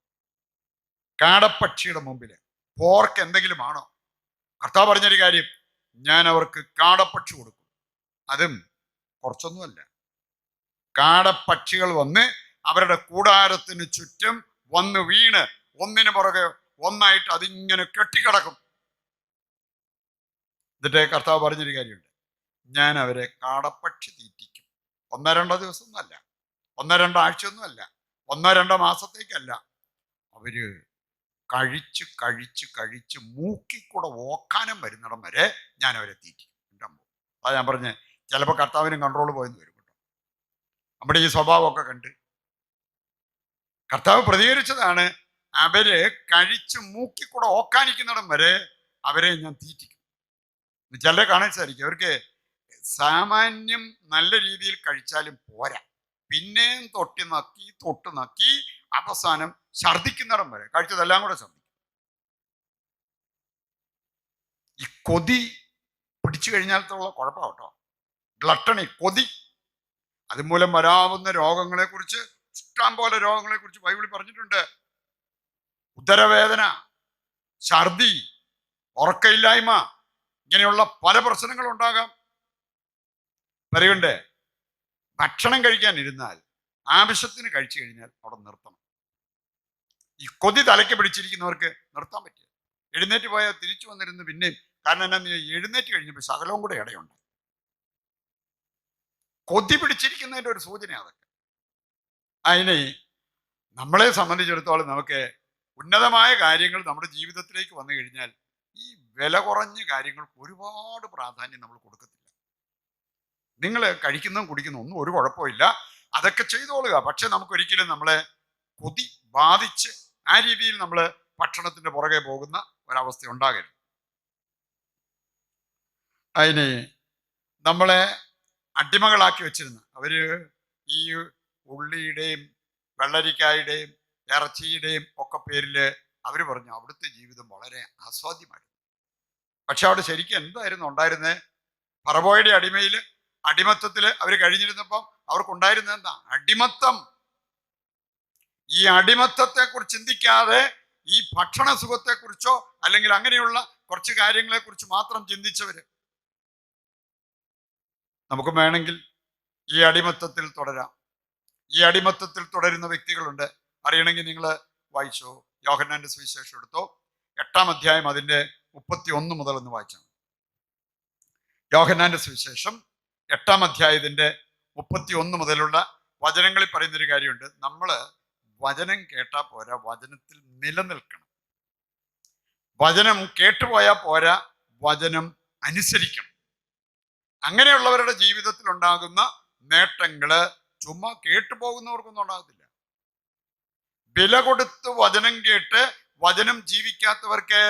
കാടപ്പക്ഷിയുടെ മുമ്പിൽ പോർക്ക് എന്തെങ്കിലും ആണോ? കർത്താവ് പറഞ്ഞൊരു കാര്യം, ഞാൻ അവർക്ക് കാടപ്പക്ഷി കൊടുക്കും. അതും കുറച്ചൊന്നുമല്ല. കാടപ്പക്ഷികൾ വന്ന് അവരുടെ കൂടാരത്തിന് ചുറ്റും വന്ന് വീണ് ഒന്നിനു പുറകെ ഒന്നായിട്ട് അതിങ്ങനെ കെട്ടിക്കിടക്കും. എന്നിട്ട് കർത്താവ് പറഞ്ഞൊരു കാര്യമുണ്ട്, ഞാൻ അവരെ കാടപ്പക്ഷി തീറ്റിക്കും. 1-2 ദിവസമൊന്നുമല്ല, 1-2 ആഴ്ചയൊന്നുമല്ല, 1-2 മാസത്തേക്കല്ല. അവര് കഴിച്ച് കഴിച്ച് കഴിച്ച് മൂക്കിക്കൂടെ ഓക്കാനം വരുന്നിടം വരെ ഞാൻ അവരെ തീറ്റിക്കും. അതാ ഞാൻ പറഞ്ഞേ, ചിലപ്പോൾ കർത്താവിനും കൺട്രോൾ പോയെന്ന് വരും കേട്ടോ. നമ്മുടെ ഈ സ്വഭാവമൊക്കെ കണ്ട് കർത്താവ് പ്രതികരിച്ചതാണ്, അവര് കഴിച്ച് മൂക്കിക്കൂടെ ഓക്കാനിക്കുന്നിടം വരെ അവരെ ഞാൻ തീറ്റിക്കും. ചിലരെ കാണാൻ സാധിക്കും, അവർക്ക് സാമാന്യം നല്ല രീതിയിൽ കഴിച്ചാലും പോരാ, പിന്നെയും തൊട്ട് നക്കി അവസാനം ഛർദിക്കുന്നിടം വരെ കഴിച്ചതെല്ലാം കൂടെ ഛർദിക്കും. ഈ കൊതി പിടിച്ചു കഴിഞ്ഞാലത്തുള്ള കുഴപ്പമാണ് കേട്ടോ. ഗ്ലട്ടണി, കൊതി, അതുമൂലം വരാവുന്ന രോഗങ്ങളെ കുറിച്ച്, ഇഷ്ടം പോലെ രോഗങ്ങളെ കുറിച്ച് ബൈബിളിൽ പറഞ്ഞിട്ടുണ്ട്. ഉദരവേദന, ഛർദി, ഉറക്കയില്ലായ്മ, ഇങ്ങനെയുള്ള പല പ്രശ്നങ്ങളും ഉണ്ടാകാം. പറയുണ്ട്, ഭക്ഷണം കഴിക്കാൻ ഇരുന്നാൽ ആവശ്യത്തിന് കഴിച്ചു കഴിഞ്ഞാൽ അവിടെ നിർത്തണം. ഈ കൊതി തലയ്ക്ക് പിടിച്ചിരിക്കുന്നവർക്ക് നിർത്താൻ പറ്റില്ല. എഴുന്നേറ്റ് പോയാൽ തിരിച്ചു വന്നിരുന്ന് പിന്നെയും, കാരണം എന്നാ, എഴുന്നേറ്റ് കഴിഞ്ഞപ്പോൾ ശകലവും കൂടെ ഇടയുണ്ട്. കൊതി പിടിച്ചിരിക്കുന്നതിൻ്റെ ഒരു സൂചന അതൊക്കെ. അതിന് നമ്മളെ സംബന്ധിച്ചിടത്തോളം നമുക്ക് ഉന്നതമായ കാര്യങ്ങൾ നമ്മുടെ ജീവിതത്തിലേക്ക് വന്നു കഴിഞ്ഞാൽ ഈ വില കുറഞ്ഞ കാര്യങ്ങൾക്ക് ഒരുപാട് പ്രാധാന്യം നമ്മൾ കൊടുക്കത്തില്ല. നിങ്ങൾ കഴിക്കുന്നതും കുടിക്കുന്നതും ഒന്നും ഒരു കുഴപ്പമില്ല, അതൊക്കെ ചെയ്തോളുക. പക്ഷെ നമുക്കൊരിക്കലും നമ്മളെ കൊതി ബാധിച്ച് ആ രീതിയിൽ നമ്മൾ ഭക്ഷണത്തിന്റെ പുറകെ പോകുന്ന ഒരവസ്ഥ ഉണ്ടാകരുത്. അതിന് നമ്മളെ അടിമകളാക്കി വെച്ചിരുന്ന അവര് ഈ ഉള്ളിയുടെയും വെള്ളരിക്കായുടെയും ഇറച്ചിയുടെയും ഒക്കെ പേരില് അവര് പറഞ്ഞു അവിടുത്തെ ജീവിതം വളരെ ആസ്വാദ്യമായിരുന്നു. പക്ഷെ അവിടെ ശരിക്കും എന്തായിരുന്നു ഉണ്ടായിരുന്നത്? ഫറവോയുടെ അടിമത്തത്തില് അവര് കഴിഞ്ഞിരുന്നപ്പം അവർക്കുണ്ടായിരുന്നത് എന്താ? അടിമത്തം. ഈ അടിമത്തത്തെ കുറിച്ച് ചിന്തിക്കാതെ ഈ ഭക്ഷണ സുഖത്തെ കുറിച്ചോ അല്ലെങ്കിൽ അങ്ങനെയുള്ള കുറച്ച് കാര്യങ്ങളെ കുറിച്ച് മാത്രം ചിന്തിച്ചവര്. നമുക്ക് വേണമെങ്കിൽ ഈ അടിമത്തത്തിൽ തുടരാം. ഈ അടിമത്തത്തിൽ തുടരുന്ന വ്യക്തികളുണ്ട്. അറിയണമെങ്കിൽ നിങ്ങൾ വായിച്ചോ, യോഹന്നാന്റെ സുവിശേഷം എടുത്തോ, 8-ാം അധ്യായം അതിന്റെ 31 മുതൽ ഒന്ന് വായിച്ചാൽ. യോഹന്നാന്റെ സുവിശേഷം 8-ാം അധ്യായത്തിന്റെ 31 മുതലുള്ള വചനങ്ങളിൽ പറയുന്നൊരു കാര്യമുണ്ട്. നമ്മള് വചനം കേട്ടാ പോരാ, വചനത്തിൽ നിലനിൽക്കണം. വചനം കേട്ടുപോയാ പോരാ, വചനം അനുസരിക്കണം. അങ്ങനെയുള്ളവരുടെ ജീവിതത്തിൽ ഉണ്ടാകുന്ന നേട്ടങ്ങള്, ചുമ്മാ കേട്ടു പോകുന്നവർക്കൊന്നും ഉണ്ടാകത്തില്ല. വില കൊടുത്ത് വചനം കേട്ട് വചനം ജീവിക്കാത്തവർക്ക്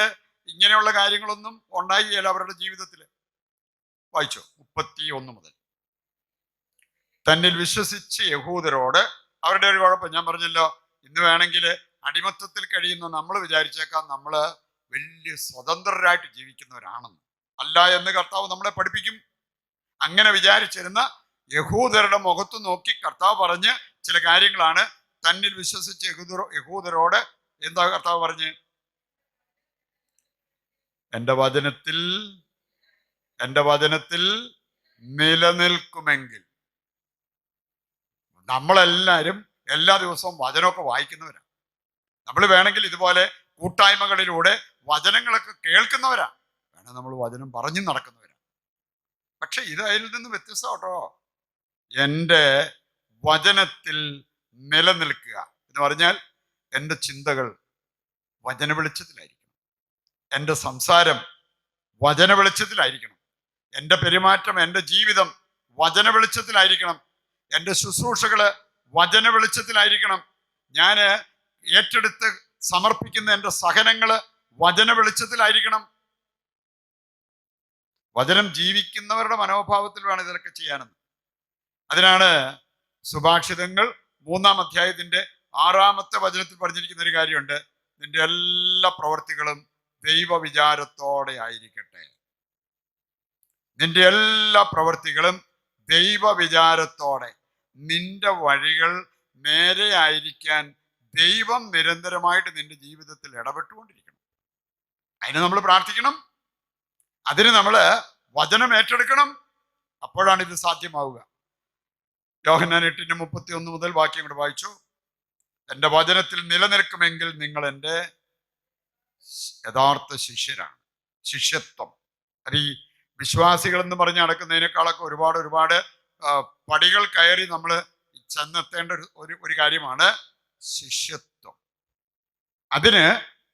ഇങ്ങനെയുള്ള കാര്യങ്ങളൊന്നും ഉണ്ടായില്ല അവരുടെ ജീവിതത്തിൽ. വായിച്ചോ 31 മുതൽ. തന്നിൽ വിശ്വസിച്ച് യഹൂദരോട്, അവരുടെ ഒരു കുഴപ്പം ഞാൻ പറഞ്ഞല്ലോ, ഇന്ന് വേണമെങ്കിൽ അടിമത്തത്തിൽ കഴിയുന്ന നമ്മൾ വിചാരിച്ചേക്കാം നമ്മൾ വലിയ സ്വതന്ത്രരായിട്ട് ജീവിക്കുന്നവരാണെന്ന്. അല്ല എന്ന് കർത്താവ് നമ്മളെ പഠിപ്പിക്കും. അങ്ങനെ വിചാരിച്ചിരുന്ന യഹൂദരുടെ മുഖത്ത് നോക്കി കർത്താവ് പറഞ്ഞ് ചില കാര്യങ്ങളാണ്. തന്നിൽ വിശ്വസിച്ച് യഹൂദരോട് എന്താ കർത്താവ് പറഞ്ഞ്? എൻ്റെ വചനത്തിൽ നിലനിൽക്കുമെങ്കിൽ. നമ്മളെല്ലാവരും എല്ലാ ദിവസവും വചനമൊക്കെ വായിക്കുന്നവരാണ്. നമ്മൾ വേണമെങ്കിൽ ഇതുപോലെ കൂട്ടായ്മകളിലൂടെ വചനങ്ങളൊക്കെ കേൾക്കുന്നവരാണ്. വേണം നമ്മൾ വചനം പറഞ്ഞു നടക്കുന്നവരാണ്. പക്ഷെ ഇത് അതിൽ നിന്ന് വ്യത്യസ്തമാട്ടോ. എൻ്റെ വചനത്തിൽ നിലനിൽക്കുക എന്ന് പറഞ്ഞാൽ എൻ്റെ ചിന്തകൾ വചന വെളിച്ചത്തിലായിരിക്കണം, എൻ്റെ സംസാരം വചന വെളിച്ചത്തിലായിരിക്കണം, എൻ്റെ പെരുമാറ്റം, എൻ്റെ ജീവിതം വചന വെളിച്ചത്തിലായിരിക്കണം, എൻ്റെ ശുശ്രൂഷകള് വചന വെളിച്ചത്തിലായിരിക്കണം, ഞാൻ ഏറ്റെടുത്ത് സമർപ്പിക്കുന്ന എൻ്റെ സഹനങ്ങള് വചന വെളിച്ചത്തിലായിരിക്കണം. വചനം ജീവിക്കുന്നവരുടെ മനോഭാവത്തിൽ വേണം ഇതൊക്കെ ചെയ്യാനെന്ന്. അതിനാണ് സുഭാഷിതങ്ങൾ 3-ാം അധ്യായത്തിന്റെ 6-ാമത്തെ വചനത്തിൽ പറഞ്ഞിരിക്കുന്ന ഒരു കാര്യമുണ്ട്. നിന്റെ എല്ലാ പ്രവൃത്തികളും ദൈവവിചാരത്തോടെ ആയിരിക്കട്ടെ. നിന്റെ എല്ലാ പ്രവൃത്തികളും ദൈവവിചാരത്തോടെ. നിന്റെ വഴികൾ നേരെ ആയിരിക്കാൻ ദൈവം നിരന്തരമായിട്ട് നിന്റെ ജീവിതത്തിൽ ഇടപെട്ടുകൊണ്ടിരിക്കണം. അതിന് നമ്മൾ പ്രാർത്ഥിക്കണം, അതിന് നമ്മൾ വചനം ഏറ്റെടുക്കണം. അപ്പോഴാണ് ഇത് സാധ്യമാവുക. യോഹന്നാൻ 8:31 മുതൽ വാക്യം കൂടെ വായിച്ചു. എൻ്റെ വചനത്തിൽ നിലനിൽക്കുമെങ്കിൽ നിങ്ങൾ എൻ്റെ യഥാർത്ഥ ശിഷ്യരാണ്. ശിഷ്യത്വം അത് ഈ വിശ്വാസികൾ എന്ന് പറഞ്ഞ് നടക്കുന്നതിനേക്കാളൊക്കെ ഒരുപാട് പടികൾ കയറി നമ്മൾ ചെന്നെത്തേണ്ട ഒരു കാര്യമാണ് ശിഷ്യത്വം. അതിന്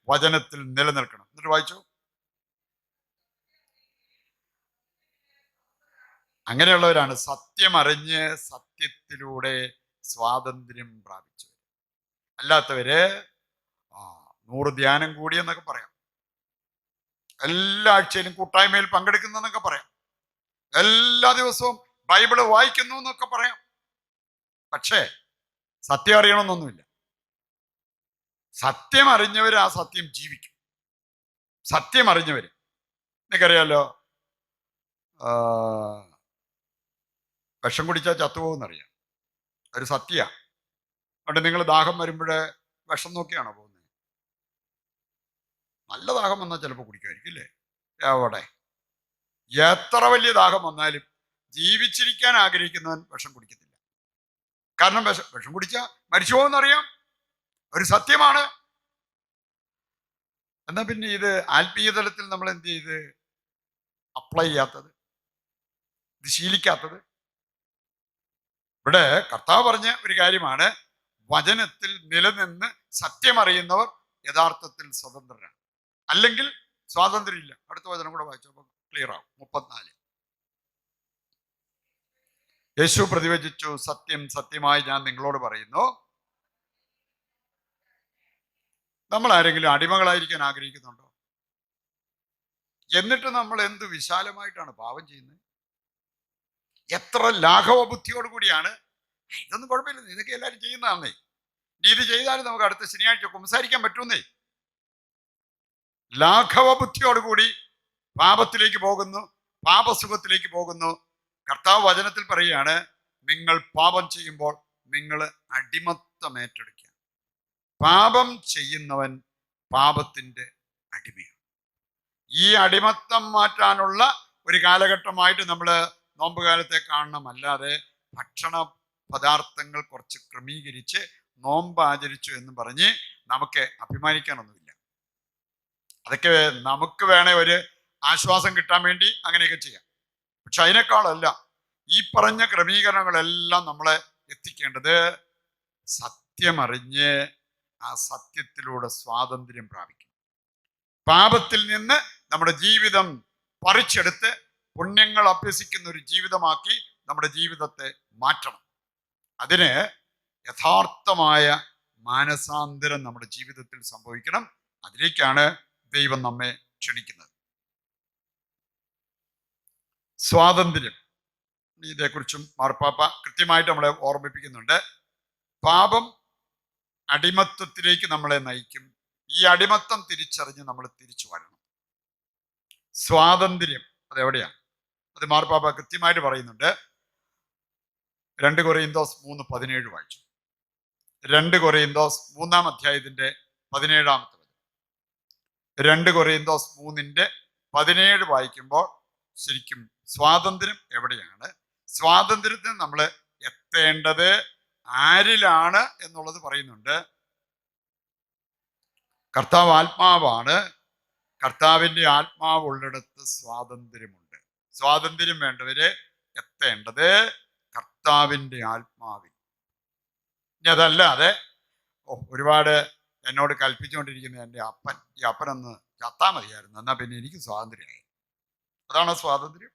വചനത്തിൽ നിലനിൽക്കണം. എന്നിട്ട് വായിച്ചു. അങ്ങനെയുള്ളവരാണ് സത്യം അറിഞ്ഞ് സത്യത്തിലൂടെ സ്വാതന്ത്ര്യം പ്രാപിച്ചവർ. അല്ലാത്തവര് 100 ധ്യാനം കൂടിയെന്നൊക്കെ പറയാം, എല്ലാ ആഴ്ചയിലും കൂട്ടായ്മയിൽ പങ്കെടുക്കുന്നതെന്നൊക്കെ പറയാം, എല്ലാ ദിവസവും ബൈബിള് വായിക്കുന്നു എന്നൊക്കെ പറയാം. പക്ഷേ സത്യം അറിയണമെന്നൊന്നുമില്ല. സത്യം അറിഞ്ഞവർ ആ സത്യം ജീവിക്കും. സത്യം അറിഞ്ഞവര് നിനക്കറിയാലോ, വിഷം കുടിച്ചാൽ ചത്തുപോകുന്നറിയാം. ഒരു സത്യ. അതുകൊണ്ട് നിങ്ങൾ ദാഹം വരുമ്പോഴേ വിഷം നോക്കിയാണോ പോകുന്നത്? നല്ല ദാഹം വന്നാൽ ചിലപ്പോൾ കുടിക്കുമായിരിക്കും അല്ലേ? എവിടെ എത്ര വലിയ ദാഹം വന്നാലും ജീവിച്ചിരിക്കാൻ ആഗ്രഹിക്കുന്നവൻ വിഷം കുടിക്കത്തില്ല. കാരണം വിഷം കുടിച്ചാൽ മരിച്ചു പോകുന്നറിയാം. ഒരു സത്യമാണ്. എന്നാ പിന്നെ ഇത് ആത്മീയ തലത്തിൽ നമ്മൾ എന്ത് ചെയ്ത് അപ്ലൈ ചെയ്യാത്തത്, ഇത് ശീലിക്കാത്തത്? ഇവിടെ കർത്താവ് പറഞ്ഞ ഒരു കാര്യമാണ്, വചനത്തിൽ നിലനിന്ന് സത്യം അറിയുന്നവർ യഥാർത്ഥത്തിൽ സ്വതന്ത്രരാണ്. അല്ലെങ്കിൽ സ്വാതന്ത്ര്യമില്ല. അടുത്ത വചനം കൂടെ വായിച്ചപ്പോൾ ക്ലിയർ ആവും. 34. യേശു പ്രതിവചിച്ചു, സത്യം സത്യമായി ഞാൻ നിങ്ങളോട് പറയുന്നു. നമ്മൾ ആരെങ്കിലും അടിമകളായിരിക്കാൻ ആഗ്രഹിക്കുന്നുണ്ടോ? എന്നിട്ട് നമ്മൾ എന്ത് വിശാലമായിട്ടാണ് പാപം ചെയ്യുന്നത്? എത്ര ലാഘവ ബുദ്ധിയോട് കൂടിയാണ്. ഇതൊന്നും കുഴപ്പമില്ല, ഇതൊക്കെ എല്ലാവരും ചെയ്യുന്നതാണേ, ഇത് ചെയ്താലും നമുക്ക് അടുത്ത ശനിയാഴ്ച സംസാരിക്കാൻ പറ്റുന്നേ. ലാഘവ ബുദ്ധിയോടുകൂടി പാപത്തിലേക്ക് പോകുന്നു, പാപസുഖത്തിലേക്ക് പോകുന്നു. കർത്താവ് വചനത്തിൽ പറയുകയാണ്, നിങ്ങൾ പാപം ചെയ്യുമ്പോൾ നിങ്ങൾ അടിമത്തം ഏറ്റെടുക്കുക. പാപം ചെയ്യുന്നവൻ പാപത്തിന്റെ അടിമയാണ്. ഈ അടിമത്തം മാറ്റാനുള്ള ഒരു കാലഘട്ടമായിട്ട് നമ്മൾ നോമ്പ് കാലത്തെ കാണണം. അല്ലാതെ ഭക്ഷണ പദാർത്ഥങ്ങൾ കുറച്ച് ക്രമീകരിച്ച് നോമ്പ് ആചരിച്ചു എന്ന് പറഞ്ഞ് നമുക്ക് അഭിമാനിക്കാനൊന്നുമില്ല. അതൊക്കെ നമുക്ക് വേണേ ഒരു ആശ്വാസം കിട്ടാൻ വേണ്ടി അങ്ങനെയൊക്കെ ചെയ്യാം. പക്ഷെ അതിനേക്കാളല്ല, ഈ പറഞ്ഞ ക്രമീകരണങ്ങളെല്ലാം നമ്മളെ എത്തിക്കേണ്ടത് സത്യമറിഞ്ഞ് ആ സത്യത്തിലൂടെ സ്വാതന്ത്ര്യം പ്രാപിക്കും. പാപത്തിൽ നിന്ന് നമ്മുടെ ജീവിതം പറിച്ചെടുത്ത് പുണ്യങ്ങൾ അഭ്യസിക്കുന്ന ഒരു ജീവിതമാക്കി നമ്മുടെ ജീവിതത്തെ മാറ്റണം. അതിന് യഥാർത്ഥമായ മാനസാന്തരം നമ്മുടെ ജീവിതത്തിൽ സംഭവിക്കണം. അതിലേക്കാണ് ദൈവം നമ്മെ ക്ഷണിക്കുന്നത്. സ്വാതന്ത്ര്യം, ഇതേക്കുറിച്ചും മാർപ്പാപ്പ കൃത്യമായിട്ട് നമ്മളെ ഓർമ്മിപ്പിക്കുന്നുണ്ട്. പാപം അടിമത്വത്തിലേക്ക് നമ്മളെ നയിക്കും. ഈ അടിമത്തം തിരിച്ചറിഞ്ഞ് നമ്മൾ തിരിച്ചു വരണം. സ്വാതന്ത്ര്യം അതെവിടെയാണ്? അത് മാർപ്പാപ്പ കൃത്യമായിട്ട് പറയുന്നുണ്ട്. 2 കൊറിന്തോസ് 3:17 വായിച്ചു. 2 കൊറിന്തോസ് 3-ാം അധ്യായത്തിന്റെ 17-ാമത്തെ വചനം. 2 കൊറിന്തോസ് 3:17 വായിക്കുമ്പോൾ ശരിക്കും സ്വാതന്ത്ര്യം എവിടെയാണ്, സ്വാതന്ത്ര്യത്തിന് നമ്മൾ എത്തേണ്ടത് ആരിലാണ് എന്നുള്ളത് പറയുന്നുണ്ട്. കർത്താവ് ആത്മാവാണ്. കർത്താവിൻ്റെ ആത്മാവ് ഉള്ളിടത്ത് സ്വാതന്ത്ര്യമുണ്ട്. സ്വാതന്ത്ര്യം വേണ്ടവര് എത്തേണ്ടത് കർത്താവിൻ്റെ ആത്മാവിൽ. ഇനി അതല്ലാതെ ഒരുപാട് എന്നോട് കൽപ്പിച്ചുകൊണ്ടിരിക്കുന്ന എൻ്റെ അപ്പൻ, ഈ അപ്പനൊന്ന് ചത്താ മതിയായിരുന്നു, എന്നാൽ പിന്നെ എനിക്ക് സ്വാതന്ത്ര്യമായി. അതാണോ സ്വാതന്ത്ര്യം?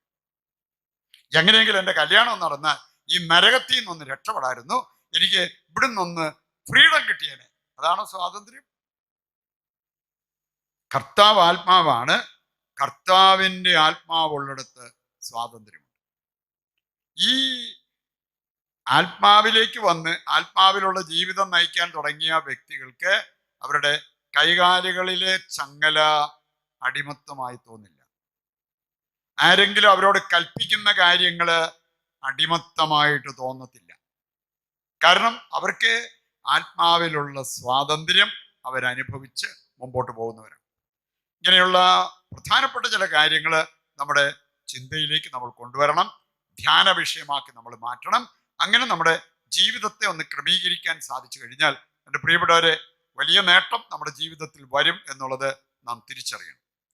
എങ്ങനെയെങ്കിലും എൻ്റെ കല്യാണം നടന്നാൽ ഈ നരകത്തിൽ നിന്നൊന്ന് രക്ഷപ്പെടായിരുന്നു, എനിക്ക് ഇവിടെ നിന്നൊന്ന് ഫ്രീഡം കിട്ടിയേനെ. അതാണോ സ്വാതന്ത്ര്യം? കർത്താവ് ആത്മാവാണ്. കർത്താവിൻ്റെ ആത്മാവുള്ളിടത്ത് സ്വാതന്ത്ര്യമുണ്ട്. ഈ ആത്മാവിലേക്ക് വന്ന് ആത്മാവിലുള്ള ജീവിതം നയിക്കാൻ തുടങ്ങിയ വ്യക്തികൾക്ക് അവരുടെ കൈകാലുകളിലെ ചങ്ങല അടിമത്തമായി തോന്നില്ല. ആരെങ്കിലും അവരോട് കൽപ്പിക്കുന്ന കാര്യങ്ങൾ അടിമത്തമായിട്ട് തോന്നത്തില്ല. കാരണം അവർക്ക് ആത്മാവിലുള്ള സ്വാതന്ത്ര്യം അവരനുഭവിച്ച് മുമ്പോട്ട് പോകുന്നവരാണ്. ഇങ്ങനെയുള്ള പ്രധാനപ്പെട്ട ചില കാര്യങ്ങൾ നമ്മുടെ ചിന്തയിലേക്ക് നമ്മൾ കൊണ്ടുവരണം, ധ്യാന വിഷയമാക്കി നമ്മൾ മാറ്റണം. അങ്ങനെ നമ്മുടെ ജീവിതത്തെ ഒന്ന് ക്രമീകരിക്കാൻ സാധിച്ചു കഴിഞ്ഞാൽ എൻ്റെ പ്രിയപ്പെട്ടവരെ, വലിയ നേട്ടം നമ്മുടെ ജീവിതത്തിൽ വരും എന്നുള്ളത് നാം തിരിച്ചറിയണം.